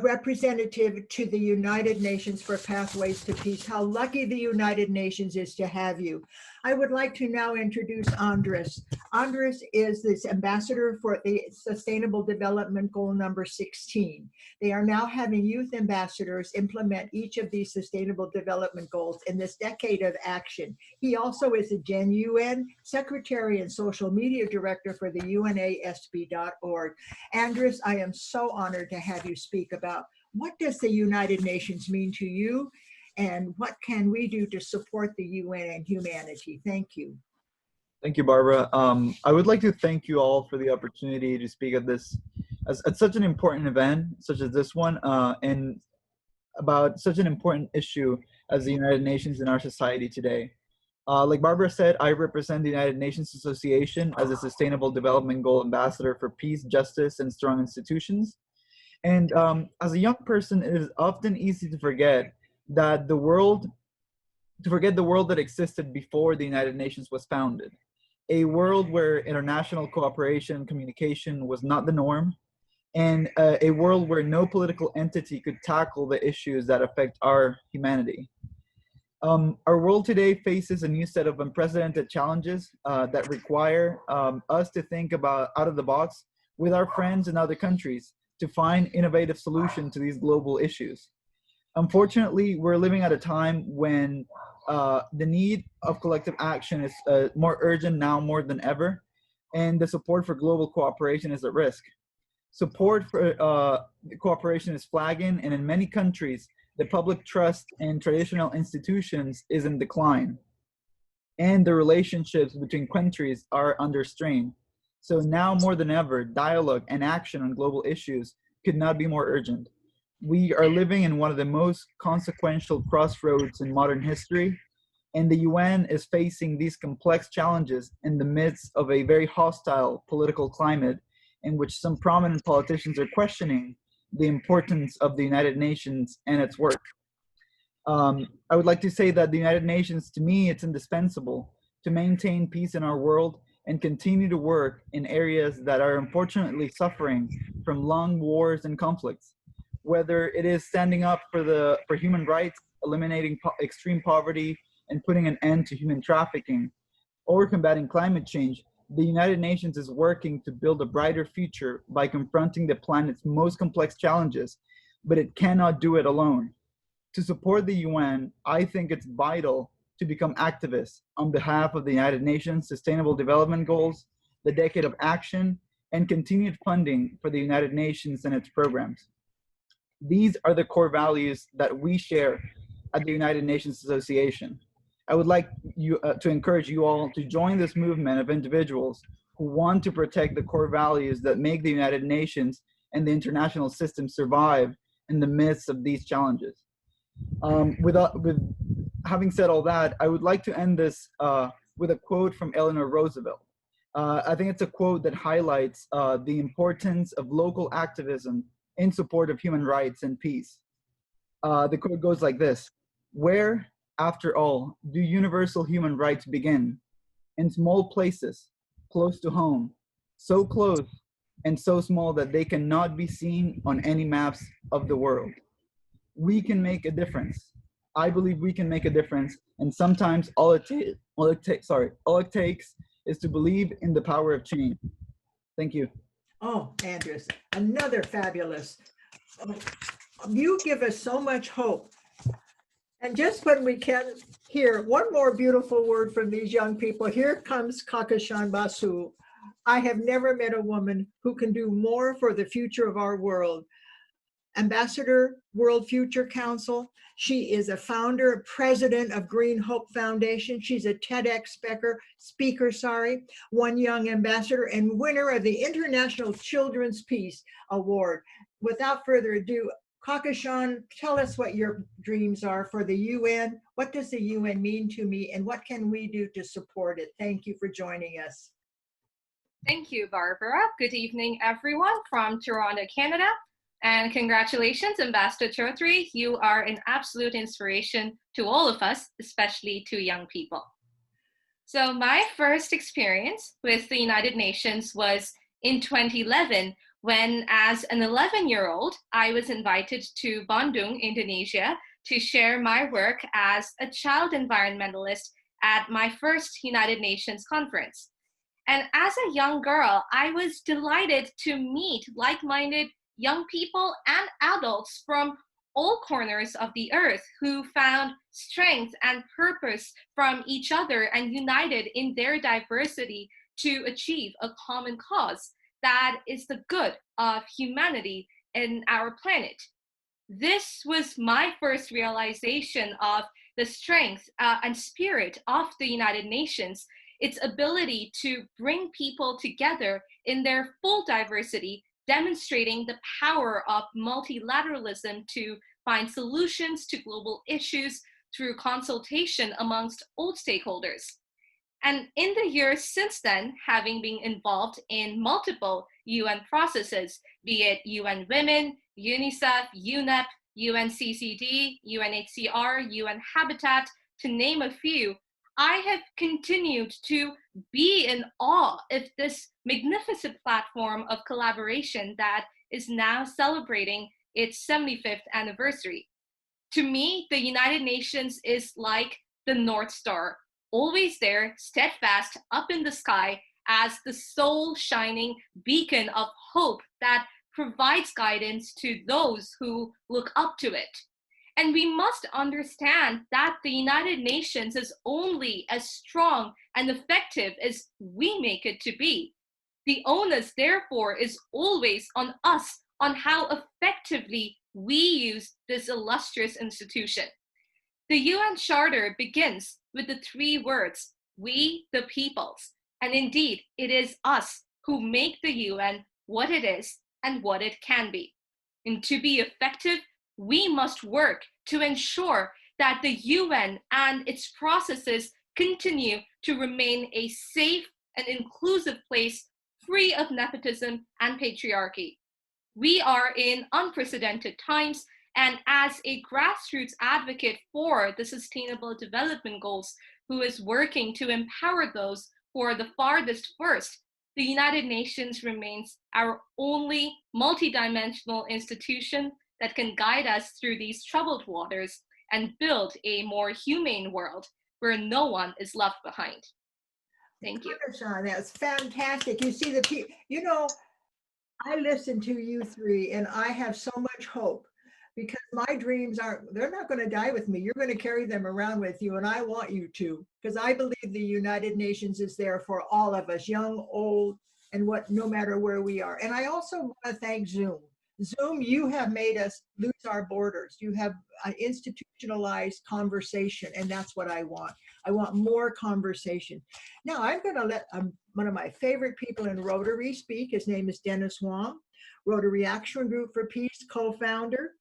representative to the United Nations for Pathways to Peace. How lucky the United Nations is to have you. I would like to now introduce Andres. Andres is this ambassador for the Sustainable Development Goal number 16. They are now having youth ambassadors implement each of these Sustainable Development Goals in this decade of action. He also is a Gen UN Secretary and Social Media Director for the UNASB.org. Andres, I am so honored to have you speak about what does the United Nations mean to you and what can we do to support the UN and humanity? Thank you. Thank you, Barbara. I would like to thank you all for the opportunity to speak at this, at such an important event, such as this one, and about such an important issue as the United Nations in our society today. Like Barbara said, I represent the United Nations Association as a Sustainable Development Goal Ambassador for Peace, Justice, and Strong Institutions. And as a young person, it is often easy to forget that the world that existed before the United Nations was founded. A world where international cooperation and communication was not the norm, and a world where no political entity could tackle the issues that affect our humanity. Our world today faces a new set of unprecedented challenges that require us to think about out of the box with our friends in other countries to find innovative solutions to these global issues. Unfortunately, we're living at a time when the need of collective action is more urgent now more than ever, and the support for global cooperation is at risk. Support for cooperation is flagging, and in many countries, the public trust in traditional institutions is in decline, and the relationships between countries are under strain. So now more than ever, dialogue and action on global issues could not be more urgent. We are living in one of the most consequential crossroads in modern history, and the UN is facing these complex challenges in the midst of a very hostile political climate in which some prominent politicians are questioning the importance of the United Nations and its work. I would like to say that the United Nations, to me, it's indispensable to maintain peace in our world and continue to work in areas that are unfortunately suffering from long wars and conflicts. Whether it is standing up for human rights, eliminating extreme poverty, and putting an end to human trafficking, or combating climate change, the United Nations is working to build a brighter future by confronting the planet's most complex challenges, but it cannot do it alone. To support the UN, I think it's vital to become activists on behalf of the United Nations Sustainable Development Goals, the Decade of Action, and continued funding for the United Nations and its programs. These are the core values that we share at the United Nations Association. I would like to encourage you all to join this movement of individuals who want to protect the core values that make the United Nations and the international system survive in the midst of these challenges. With having said all that, I would like to end this with a quote from Eleanor Roosevelt. I think it's a quote that highlights the importance of local activism in support of human rights and peace. The quote goes like this: "Where, after all, do universal human rights begin? In small places, close to home, so close and so small that they cannot be seen on any maps of the world. We can make a difference. I believe we can make a difference, and sometimes all it takes is to believe in the power of change." Thank you. Oh, Andres, another fabulous. You give us so much hope. And just when we can hear one more beautiful word from these young people, here comes Kakashan Basu. I have never met a woman who can do more for the future of our world. Ambassador World Future Council. She is a founder, president of Green Hope Foundation. She's a TEDx speaker, one young ambassador, and winner of the International Children's Peace Award. Without further ado, Kakashan, tell us what your dreams are for the UN. What does the UN mean to me, and what can we do to support it? Thank you for joining us. Thank you, Barbara. Good evening, everyone from Toronto, Canada. And congratulations, Ambassador Chaudhary. You are an absolute inspiration to all of us, especially to young people. So my first experience with the United Nations was in 2011, when as an 11-year-old, I was invited to Bandung, Indonesia, to share my work as a child environmentalist at my first United Nations conference. And as a young girl, I was delighted to meet like-minded young people and adults from all corners of the earth who found strength and purpose from each other and united in their diversity to achieve a common cause that is the good of humanity and our planet. This was my first realization of the strength and spirit of the United Nations, its ability to bring people together in their full diversity, demonstrating the power of multilateralism to find solutions to global issues through consultation amongst all stakeholders. And in the years since then, having been involved in multiple UN processes, be it UN Women, UNICEF, UNEP, UNCCD, UNHCR, UN Habitat, to name a few, I have continued to be in awe of this magnificent platform of collaboration that is now celebrating its 75th anniversary. To me, the United Nations is like the North Star, always there, steadfast up in the sky as the sole shining beacon of hope that provides guidance to those who look up to it. And we must understand that the United Nations is only as strong and effective as we make it to be. The onus, therefore, is always on us on how effectively we use this illustrious institution. The UN Charter begins with the 3 words, we the peoples. And indeed, it is us who make the UN what it is and what it can be. And to be effective, we must work to ensure that the UN and its processes continue to remain a safe and inclusive place free of nepotism and patriarchy. We are in unprecedented times, and as a grassroots advocate for the Sustainable Development Goals, who is working to empower those who are the farthest first, the United Nations remains our only multidimensional institution that can guide us through these troubled waters and build a more humane world where no one is left behind. Thank you. That's fantastic. You see, I listen to you 3 and I have so much hope, because my dreams they're not going to die with me. You're going to carry them around with you, and I want you to, because I believe the United Nations is there for all of us, young, old, and no matter where we are. And I also want to thank Zoom. Zoom, you have made us lose our borders. You have institutionalized conversation, and that's what I want. I want more conversation. Now, I'm going to let one of my favorite people in Rotary speak. His name is Dennis Wong, Rotary Action Group for Peace co-founder,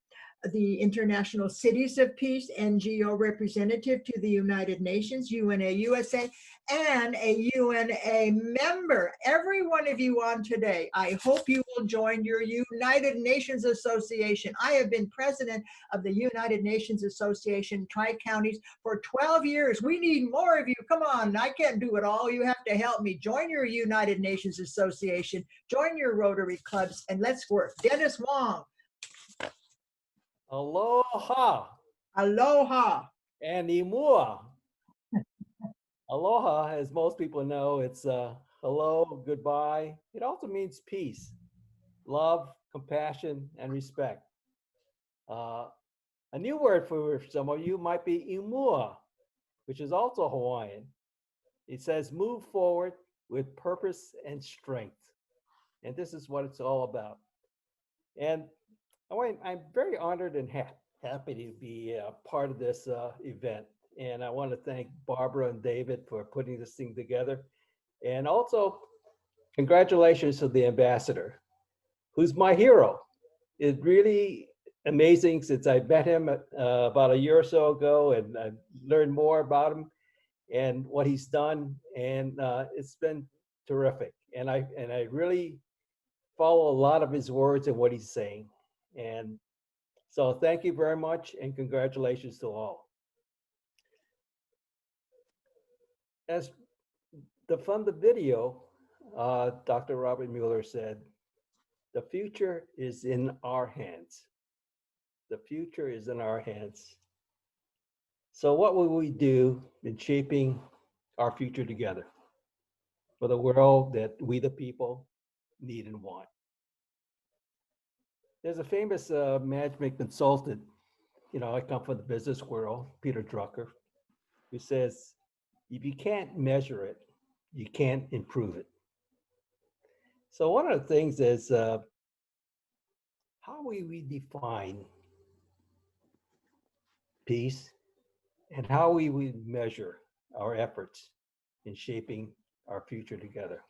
the International Cities of Peace NGO representative to the United Nations, UNA USA, and a UNA member. Every one of you on today, I hope you will join your United Nations Association. I have been president of the United Nations Association Tri-Counties for 12 years. We need more of you. Come on, I can't do it all. You have to help me. Join your United Nations Association, join your Rotary clubs, and let's work. Dennis Wong. Aloha. Aloha. And imua. Aloha, as most people know, it's hello, goodbye. It also means peace, love, compassion, and respect. A new word for some of you might be imua, which is also Hawaiian. It says move forward with purpose and strength. And this is what it's all about. And I'm very honored and happy to be part of this event. And I want to thank Barbara and David for putting this thing together. And also, congratulations to the ambassador, who's my hero. It's really amazing since I met him about a year or so ago, and I learned more about him and what he's done. And it's been terrific. And I really follow a lot of his words and what he's saying. And so thank you very much and congratulations to all. As from the video, Dr. Robert Muller said, the future is in our hands. The future is in our hands. So what will we do in shaping our future together for the world that we the people need and want? There's a famous management consultant, I come from the business world, Peter Drucker, who says, if you can't measure it, you can't improve it. So one of the things is how we define peace and how we measure our efforts in shaping our future together.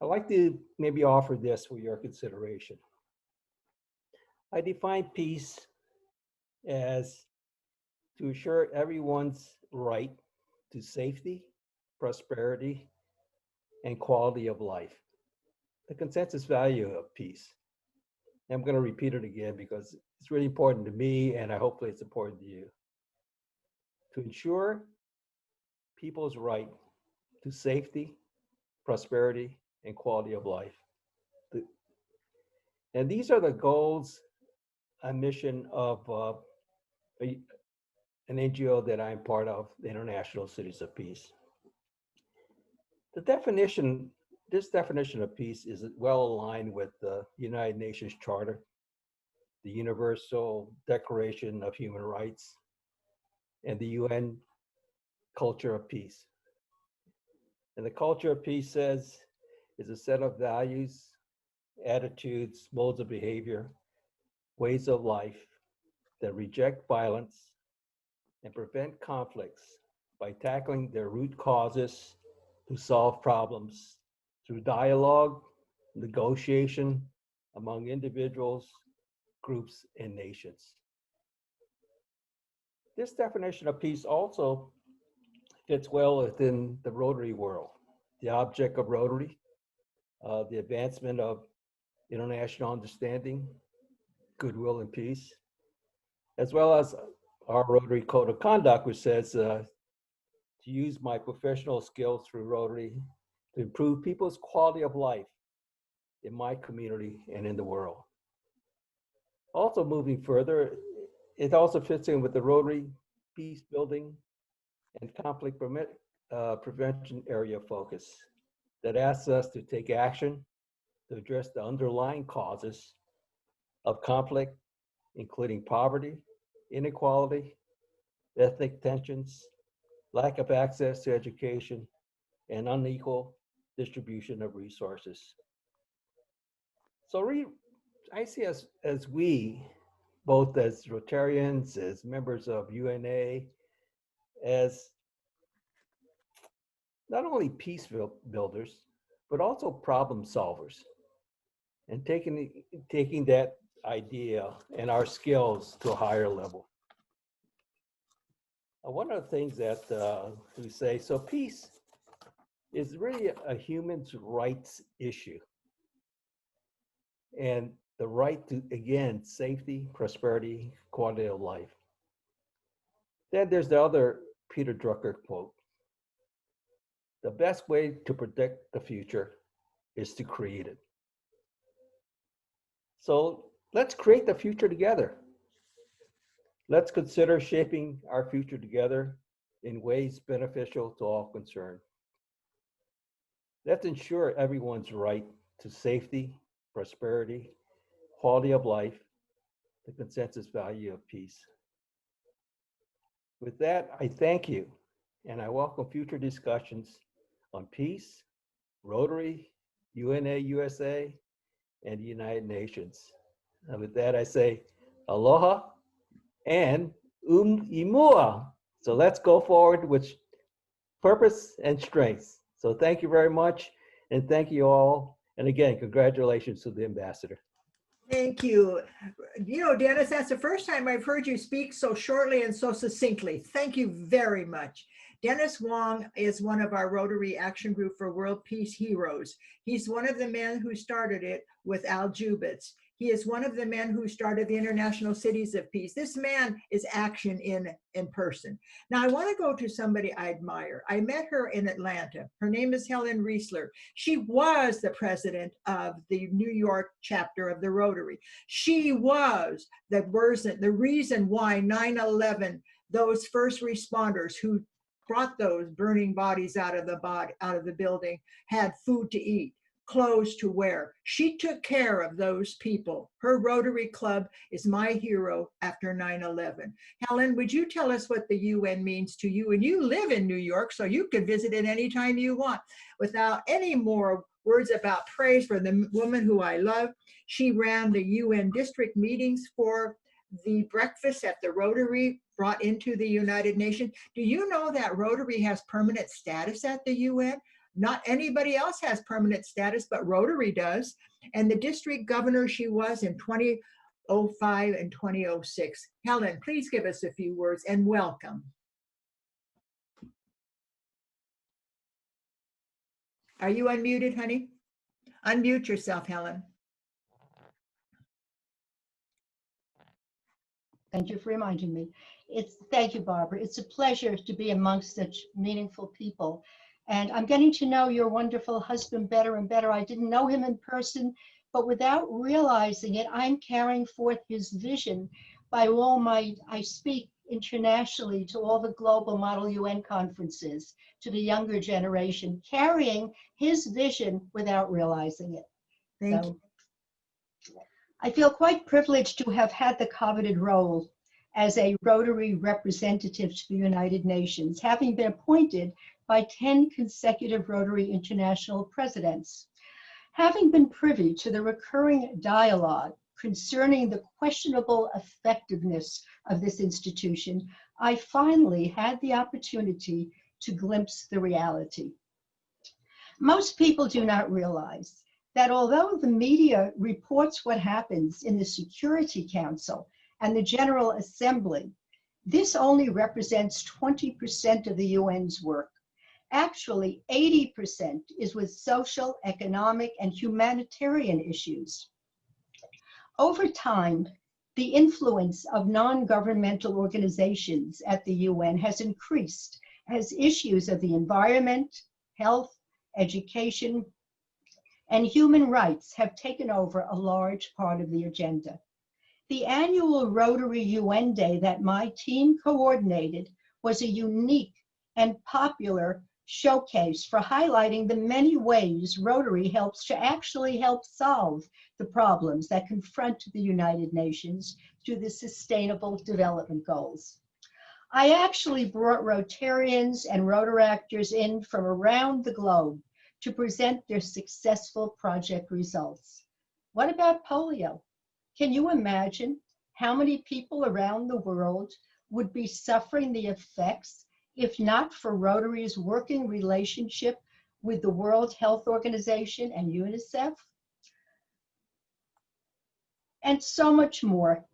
I'd like to maybe offer this for your consideration. I define peace as to assure everyone's right to safety, prosperity, and quality of life. The consensus value of peace. I'm going to repeat it again because it's really important to me, and hopefully it's important to you. To ensure people's right to safety, prosperity, and quality of life. And these are the goals and mission of an NGO that I'm part of, the International Cities of Peace. This definition of peace is well aligned with the United Nations Charter, the Universal Declaration of Human Rights, and the UN Culture of Peace. And the culture of peace says is a set of values, attitudes, modes of behavior, ways of life that reject violence and prevent conflicts by tackling their root causes to solve problems through dialogue, negotiation among individuals, groups, and nations. This definition of peace also fits well within the Rotary world. The object of Rotary, the advancement of international understanding, goodwill, and peace, as well as our Rotary Code of Conduct, which says to use my professional skills through Rotary to improve people's quality of life in my community and in the world. Also moving further, it also fits in with the Rotary peace building and conflict prevention area focus that asks us to take action to address the underlying causes of conflict, including poverty, inequality, ethnic tensions, lack of access to education, and unequal distribution of resources. So I see us as we, both as Rotarians, as members of UNA, as not only peace builders, but also problem solvers, and taking that idea and our skills to a higher level. One of the things that we say, so peace is really a human's rights issue. And the right to, again, safety, prosperity, quality of life. Then there's the other Peter Drucker quote. The best way to predict the future is to create it. So let's create the future together. Let's consider shaping our future together in ways beneficial to all concerned. Let's ensure everyone's right to safety, prosperity, quality of life, the consensus value of peace. With that, I thank you, and I welcome future discussions on peace, Rotary, UNA USA, and the United Nations. And with that, I say aloha and imua. So let's go forward with purpose and strength. So thank you very much. And thank you all. And again, congratulations to the ambassador. Thank you. You know, Dennis, that's the first time I've heard you speak so shortly and so succinctly. Thank you very much. Dennis Wong is one of our Rotary Action Group for World Peace Heroes. He's one of the men who started it with Al Jubitz. He is one of the men who started the International Cities of Peace. This man is action in person. Now, I want to go to somebody I admire. I met her in Atlanta. Her name is Helen Riesler. She was the president of the New York chapter of the Rotary. She was the reason why 9/11, those first responders who brought those burning bodies out of the building had food to eat, clothes to wear. She took care of those people. Her Rotary Club is my hero after 9/11. Helen, would you tell us what the UN means to you? And you live in New York, so you can visit it anytime you want. Without any more words about praise for the woman who I love, she ran the UN district meetings for the breakfast at the Rotary brought into the United Nations. Do you know that Rotary has permanent status at the UN? Not anybody else has permanent status, but Rotary does. And the district governor she was in 2005 and 2006. Helen, please give us a few words and welcome. Are you unmuted, honey? Unmute yourself, Helen. Thank you for reminding me. Thank you, Barbara. It's a pleasure to be amongst such meaningful people. And I'm getting to know your wonderful husband better and better. I didn't know him in person, but without realizing it, I'm carrying forth his vision by I speak internationally to all the global model UN conferences, to the younger generation, carrying his vision without realizing it. Thank you. I feel quite privileged to have had the coveted role as a Rotary representative to the United Nations, having been appointed by 10 consecutive Rotary International presidents. Having been privy to the recurring dialogue concerning the questionable effectiveness of this institution, I finally had the opportunity to glimpse the reality. Most people do not realize that although the media reports what happens in the Security Council and the General Assembly, this only represents 20% of the UN's work. Actually, 80% is with social, economic, and humanitarian issues. Over time, the influence of non-governmental organizations at the UN has increased as issues of the environment, health, education, and human rights have taken over a large part of the agenda. The annual Rotary UN Day that my team coordinated was a unique and popular showcase for highlighting the many ways Rotary helps to actually help solve the problems that confront the United Nations through the Sustainable Development Goals. I actually brought Rotarians and Rotaractors in from around the globe to present their successful project results. What about polio? Can you imagine how many people around the world would be suffering the effects if not for Rotary's working relationship with the World Health Organization and UNICEF? And so much more.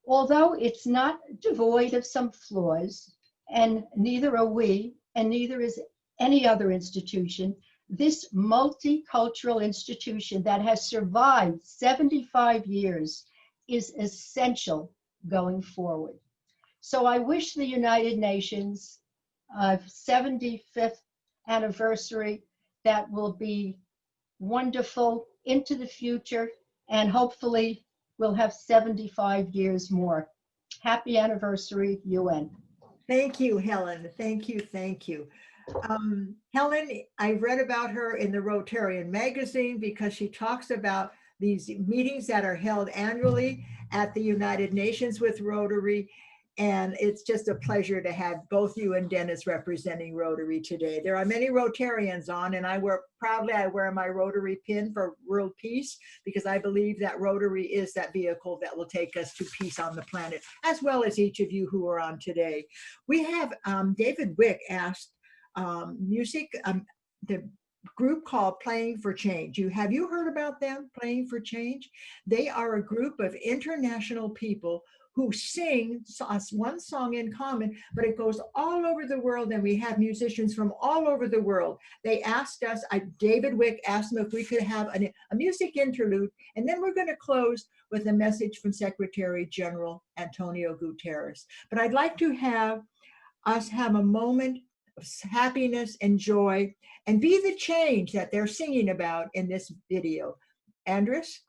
Although it's not devoid of some flaws, and neither are we, and neither is any other institution, this multicultural institution that has survived 75 years is essential going forward. So I wish the United Nations 75th anniversary that will be wonderful into the future, and hopefully we'll have 75 years more. Happy anniversary, UN. Thank you, Helen. Thank you, thank you. Helen, I read about her in the Rotarian magazine because she talks about these meetings that are held annually at the United Nations with Rotary. And it's just a pleasure to have both you and Dennis representing Rotary today. There are many Rotarians on, and I wear my Rotary pin for world peace, because I believe that Rotary is that vehicle that will take us to peace on the planet, as well as each of you who are on today. We have David Wick asked the group called Playing for Change. Have you heard about them, Playing for Change? They are a group of international people who sing one song in common, but it goes all over the world, and we have musicians from all over the world. They asked us, David Wick asked them if we could have a music interlude, and then we're going to close with a message from Secretary General Antonio Guterres. But I'd like to have us have a moment of happiness and joy and be the change that they're singing about in this video. Andres?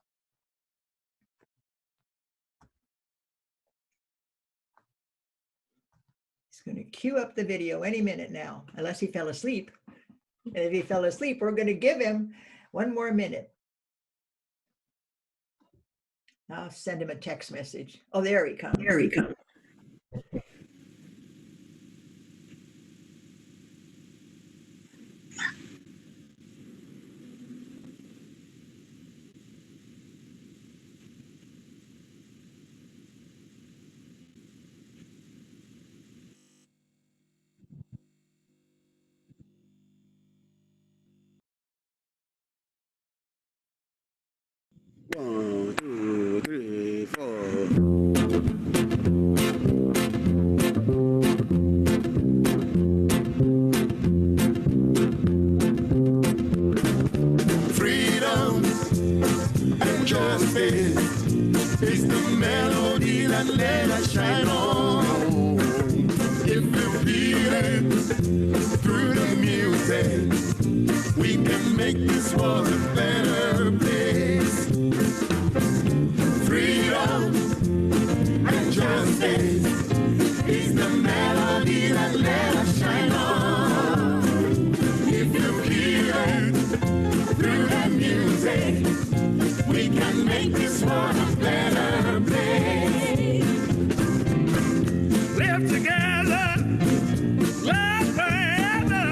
Going to cue up the video any minute now, unless he fell asleep. And if he fell asleep, we're going to give him one more minute. I'll send him a text message. Oh, there he comes. There he comes. One, two, three, four. Freedom and justice is the melody that let us shine on. If you feel it through the music, we can make this world a better place. Freedom and justice is the melody that let us shine on. If you hear it through the music, we can make this world a better place. Live together, love forever.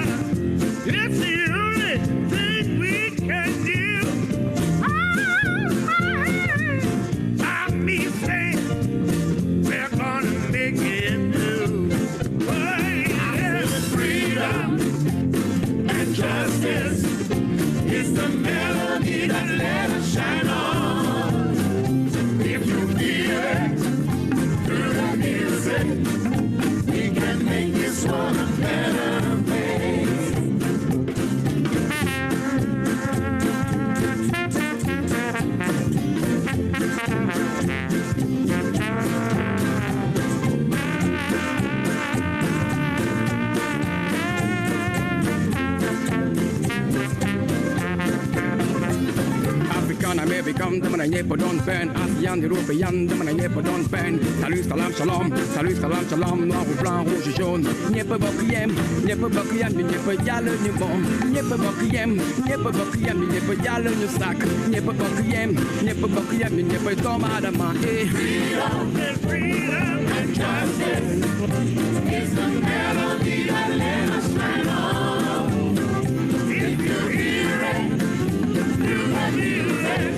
It's the only thing we can do. Justice is the melody that let us shine on. If you feel it through the music, we can make this world a better place. Amerikan, de man är ner på Don Pen. ASEAN, Européen, de man är ner på Don Pen. Salut, salam, shalom, salut, salam, shalom. Noir ou blanc, rouge et jaune. Nie pe bokiem, nie pe yale, nie bon. Nie pe bokiem, nie pe yale, nie sac. Nie pe bokiem, nie pe toma de ma. Freedom and justice is the melody that let us shine on. If you hear it through the music,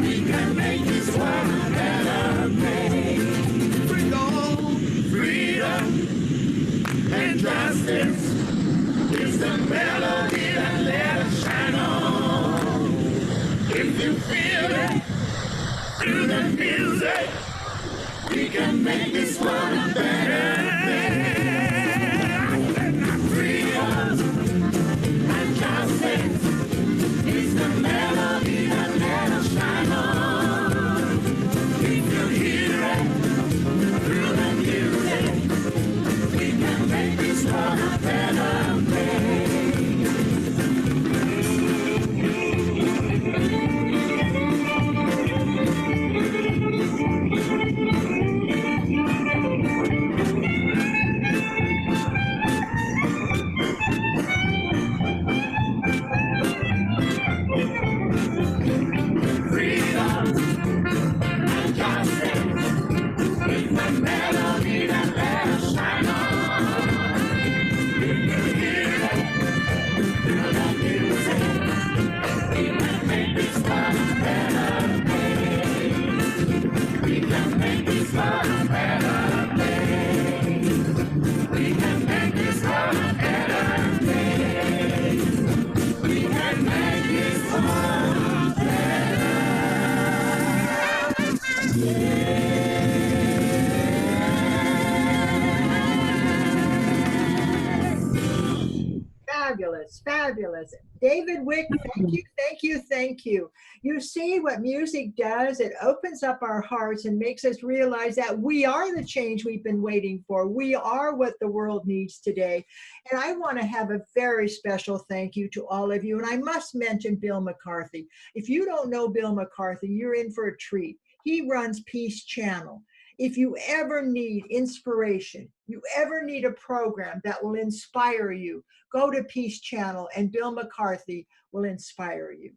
we can make this world a better place. Freedom and justice is the melody that let us shine on. If you feel it through the music, we can make this world a better place. Freedom and justice is the melody that let us shine on. If you hear it through the music, we can make this world a better place. fabulous, fabulous. David Wick, thank you, thank you, thank you. You see what music does? It opens up our hearts and makes us realize that we are the change we've been waiting for. We are what the world needs today. And I want to have a very special thank you to all of you. And I must mention Bill McCarthy. If you don't know Bill McCarthy, you're in for a treat. He runs Peace Channel. If you ever need inspiration, you ever need a program that will inspire you, go to Peace Channel and Bill McCarthy will inspire you.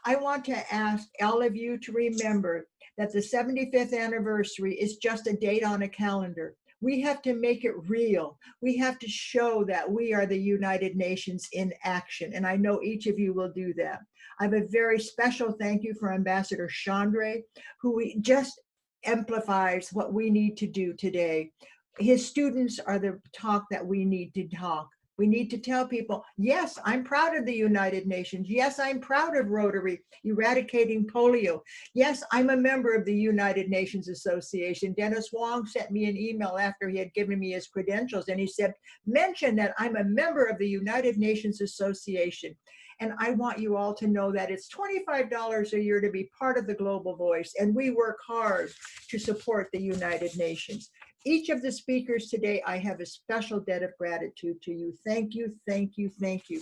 I want to ask all of you to remember that the 75th anniversary is just a date on a calendar. We have to make it real. We have to show that we are the United Nations in action. And I know each of you will do that. I have a very special thank you for Ambassador Chandre, who just amplifies what we need to do today. His students are the talk that we need to talk. We need to tell people, yes, I'm proud of the United Nations. Yes, I'm proud of Rotary eradicating polio. Yes, I'm a member of the United Nations Association. Dennis Wong sent me an email after he had given me his credentials, and he said, mention that I'm a member of the United Nations Association. And I want you all to know that it's $25 a year to be part of the Global Voice, and we work hard to support the United Nations. Each of the speakers today, I have a special debt of gratitude to you. Thank you, thank you, thank you.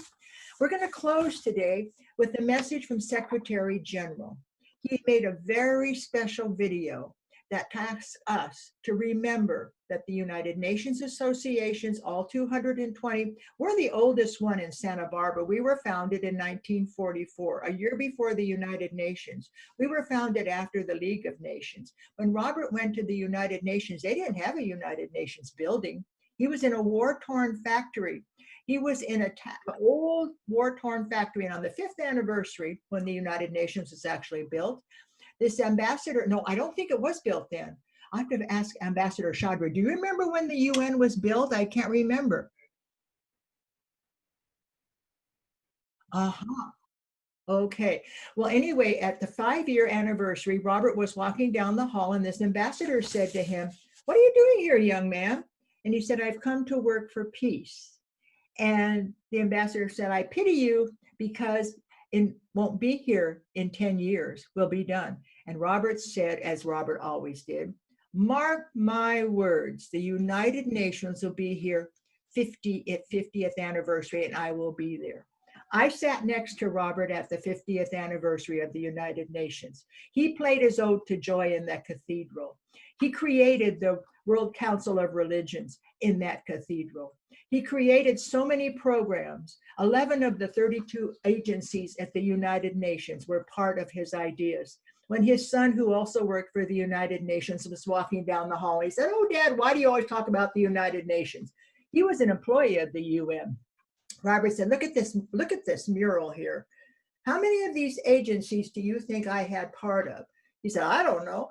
We're going to close today with a message from Secretary General. He made a very special video that asks us to remember that the United Nations Associations, all 220, we're the oldest one in Santa Barbara. We were founded in 1944, a year before the United Nations. We were founded after the League of Nations. When Robert went to the United Nations, they didn't have a United Nations building. He was in a war-torn factory. He was in an old war-torn factory, and on the 5th anniversary, when the United Nations was actually built, this ambassador, no, I don't think it was built then. I have to ask Ambassador Chandre, do you remember when the UN was built? I can't remember. Okay. Well, anyway, at the 5-year anniversary, Robert was walking down the hall and this ambassador said to him, what are you doing here, young man? And he said, I've come to work for peace. And the ambassador said, I pity you because it won't be here in 10 years. We'll be done. And Robert said, as Robert always did, mark my words, the United Nations will be here 50th anniversary, and I will be there. I sat next to Robert at the 50th anniversary of the United Nations. He played his Ode to Joy in that cathedral. He created the World Council of Religions in that cathedral. He created so many programs. 11 of the 32 agencies at the United Nations were part of his ideas. When his son, who also worked for the United Nations, was walking down the hall, he said, oh, Dad, why do you always talk about the United Nations? He was an employee of the UN. Robert said, look at this mural here. How many of these agencies do you think I had part of? He said, I don't know.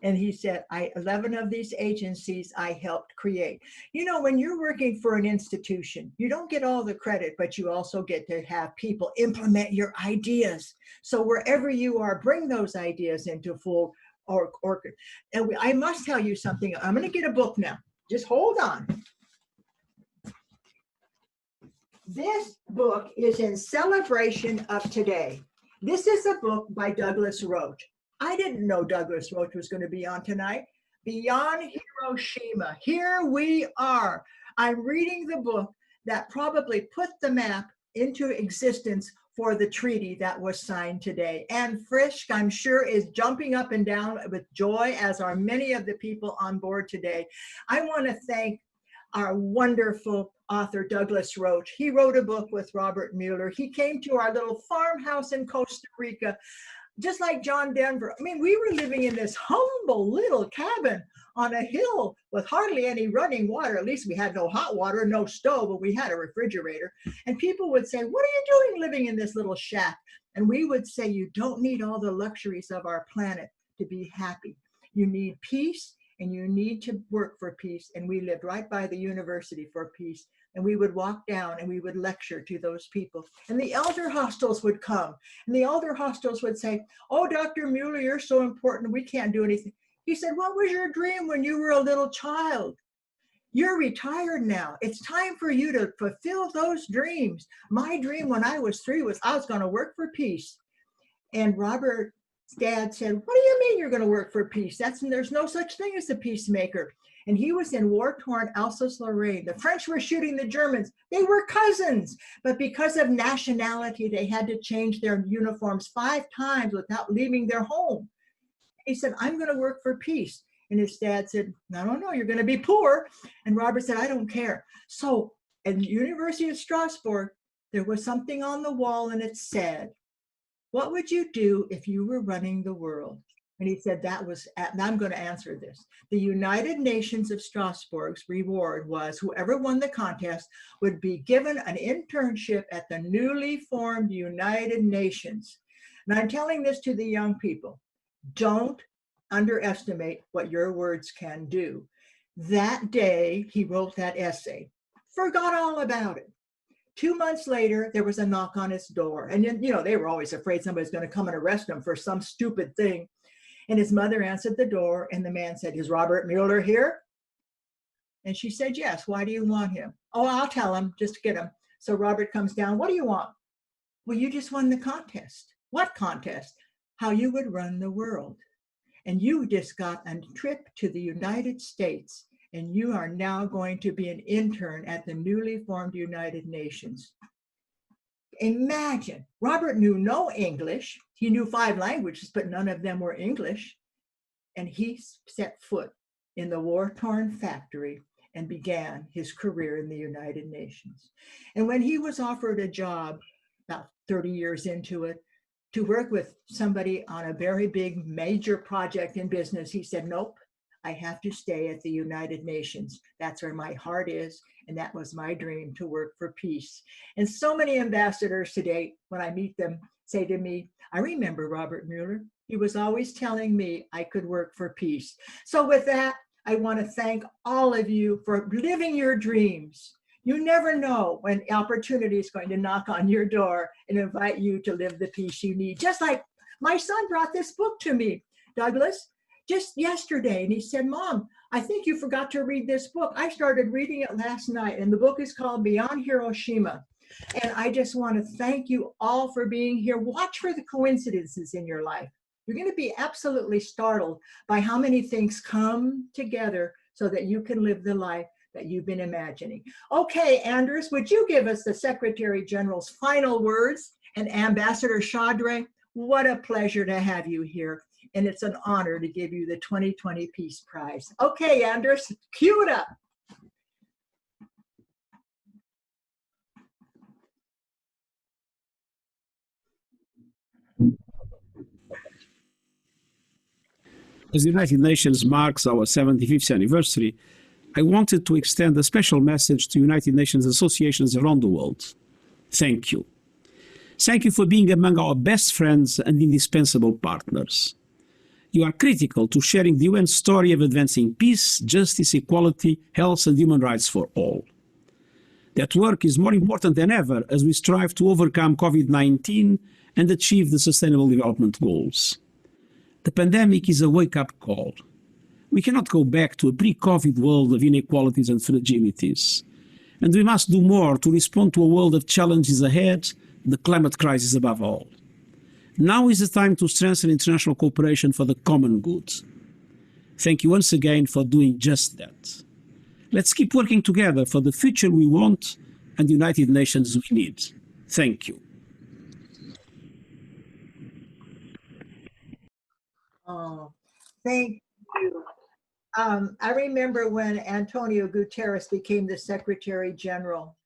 And he said, 11 of these agencies I helped create. You know, when you're working for an institution, you don't get all the credit, but you also get to have people implement your ideas. So wherever you are, bring those ideas into full orchid. And I must tell you something. I'm going to get a book now. Just hold on. This book is in celebration of today. This is a book by Douglas Roach. I didn't know Douglas Roach was going to be on tonight. Beyond Hiroshima, here we are. I'm reading the book that probably put the map into existence for the treaty that was signed today. And Frisch, I'm sure, is jumping up and down with joy, as are many of the people on board today. I want to thank our wonderful author, Douglas Roach. He wrote a book with Robert Muller. He came to our little farmhouse in Costa Rica, just like John Denver. I mean, we were living in this humble little cabin on a hill with hardly any running water. At least we had no hot water, no stove, but we had a refrigerator. And people would say, what are you doing living in this little shack? And we would say, you don't need all the luxuries of our planet to be happy. You need peace, and you need to work for peace. And we lived right by the University for Peace. And we would walk down and we would lecture to those people. And the elder hostels would come. And the elder hostels would say, oh, Dr. Muller, you're so important. We can't do anything. He said, what was your dream when you were a little child? You're retired now. It's time for you to fulfill those dreams. My dream when I was 3 was I was going to work for peace. And Robert's dad said, what do you mean you're going to work for peace? There's no such thing as a peacemaker. And he was in war-torn Alsace-Lorraine. The French were shooting the Germans. They were cousins. But because of nationality, they had to change their uniforms 5 times without leaving their home. He said, I'm going to work for peace. And his dad said, no, you're going to be poor. And Robert said, I don't care. So at the University of Strasbourg, there was something on the wall and it said, what would you do if you were running the world? And he said, and I'm going to answer this. The United Nations of Strasbourg's reward was whoever won the contest would be given an internship at the newly formed United Nations. And I'm telling this to the young people. Don't underestimate what your words can do. That day, he wrote that essay, forgot all about it. 2 months later, there was a knock on his door. And then, they were always afraid somebody's going to come and arrest him for some stupid thing. And his mother answered the door, and the man said, is Robert Muller here? And she said, yes. Why do you want him? Oh, I'll tell him, just to get him. So Robert comes down. What do you want? Well, you just won the contest. What contest? How you would run the world. And you just got a trip to the United States, and you are now going to be an intern at the newly formed United Nations. Imagine, Robert knew no English. He knew 5 languages, but none of them were English. And he set foot in the war-torn factory and began his career in the United Nations. And when he was offered a job, about 30 years into it, to work with somebody on a very big major project in business, he said, nope, I have to stay at the United Nations. That's where my heart is. And that was my dream, to work for peace. And so many ambassadors today, when I meet them, say to me, I remember Robert Muller. He was always telling me I could work for peace. So with that, I want to thank all of you for living your dreams. You never know when opportunity is going to knock on your door and invite you to live the peace you need. Just like my son brought this book to me, Douglas, just yesterday. And he said, Mom, I think you forgot to read this book. I started reading it last night, and the book is called Beyond Hiroshima. And I just want to thank you all for being here. Watch for the coincidences in your life. You're going to be absolutely startled by how many things come together so that you can live the life that you've been imagining. Okay, Anders, would you give us the Secretary General's final words? And Ambassador Chaudhary, what a pleasure to have you here. And it's an honor to give you the 2020 Peace Prize. Okay, Anders, cue it up. As the United Nations marks our 75th anniversary, I wanted to extend a special message to United Nations associations around the world. Thank you. Thank you for being among our best friends and indispensable partners. You are critical to sharing the UN story of advancing peace, justice, equality, health, and human rights for all. That work is more important than ever as we strive to overcome COVID-19 and achieve the Sustainable Development Goals. The pandemic is a wake-up call. We cannot go back to a pre-COVID world of inequalities and fragilities. And we must do more to respond to a world of challenges ahead, the climate crisis above all. Now is the time to strengthen international cooperation for the common good. Thank you once again for doing just that. Let's keep working together for the future we want and the United Nations we need. Thank you. Oh, thank you. I remember when Antonio Guterres became the Secretary General,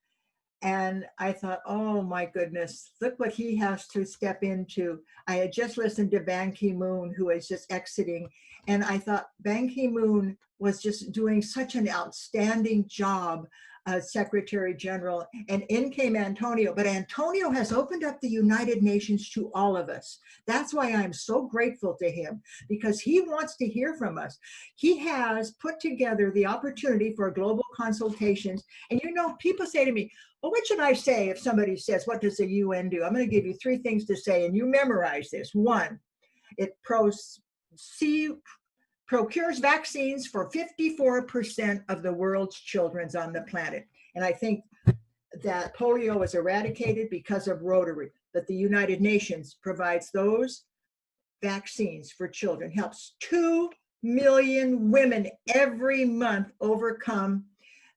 and I thought, oh my goodness, look what he has to step into. I had just listened to Ban Ki-moon, who is just exiting, and I thought Ban Ki-moon was just doing such an outstanding job as Secretary General, and in came Antonio. But Antonio has opened up the United Nations to all of us. That's why I'm so grateful to him, because he wants to hear from us. He has put together the opportunity for global consultations. And you know, people say to me, well, what should I say if somebody says, what does the UN do? I'm going to give you 3 things to say, and you memorize this. 1, it procures vaccines for 54% of the world's children on the planet. And I think that polio is eradicated because of Rotary, but the United Nations provides those vaccines for children, helps 2 million women every month overcome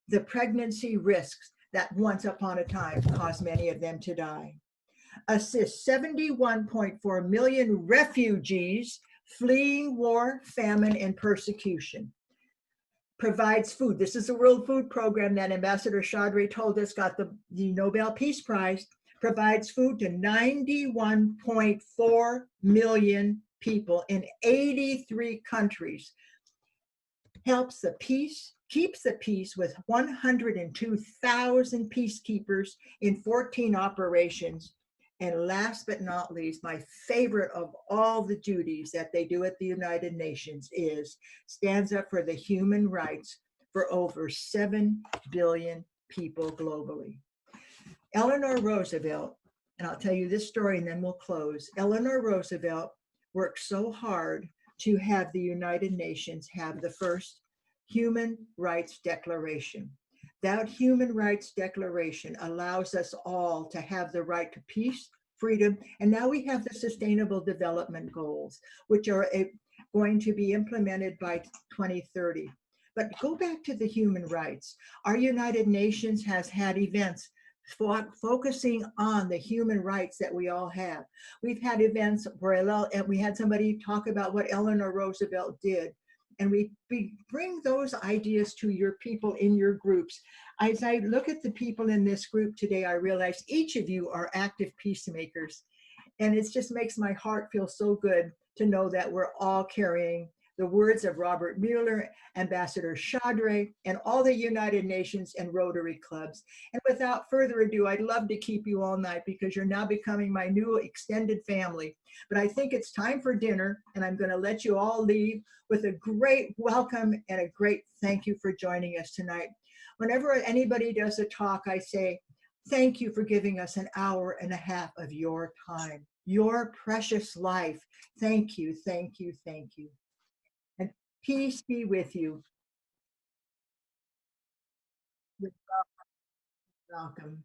the pregnancy risks that once upon a time caused many of them to die. Assists 71.4 million refugees fleeing war, famine, and persecution. Provides food. This is the World Food Program that Ambassador Chaudhary told us got the Nobel Peace Prize. Provides food to 91.4 million people in 83 countries. Helps the peace, keeps the peace with 102,000 peacekeepers in 14 operations. And last but not least, my favorite of all the duties that they do at the United Nations is stands up for the human rights for over 7 billion people globally. Eleanor Roosevelt, and I'll tell you this story and then we'll close. Eleanor Roosevelt worked so hard to have the United Nations have the first Human Rights Declaration. That Human Rights Declaration allows us all to have the right to peace, freedom, and now we have the Sustainable Development Goals, which are going to be implemented by 2030. But go back to the human rights. Our United Nations has had events focusing on the human rights that we all have. We've had events where we had somebody talk about what Eleanor Roosevelt did. And we bring those ideas to your people in your groups. As I look at the people in this group today, I realize each of you are active peacemakers. And it just makes my heart feel so good to know that we're all carrying the words of Robert Muller, Ambassador Chaudhary, and all the United Nations and Rotary clubs. And without further ado, I'd love to keep you all night because you're now becoming my new extended family. But I think it's time for dinner, and I'm going to let you all leave with a great welcome and a great thank you for joining us tonight. Whenever anybody does a talk, I say, thank you for giving us an hour and a half of your time, your precious life. Thank you, thank you, thank you. And peace be with you. Welcome.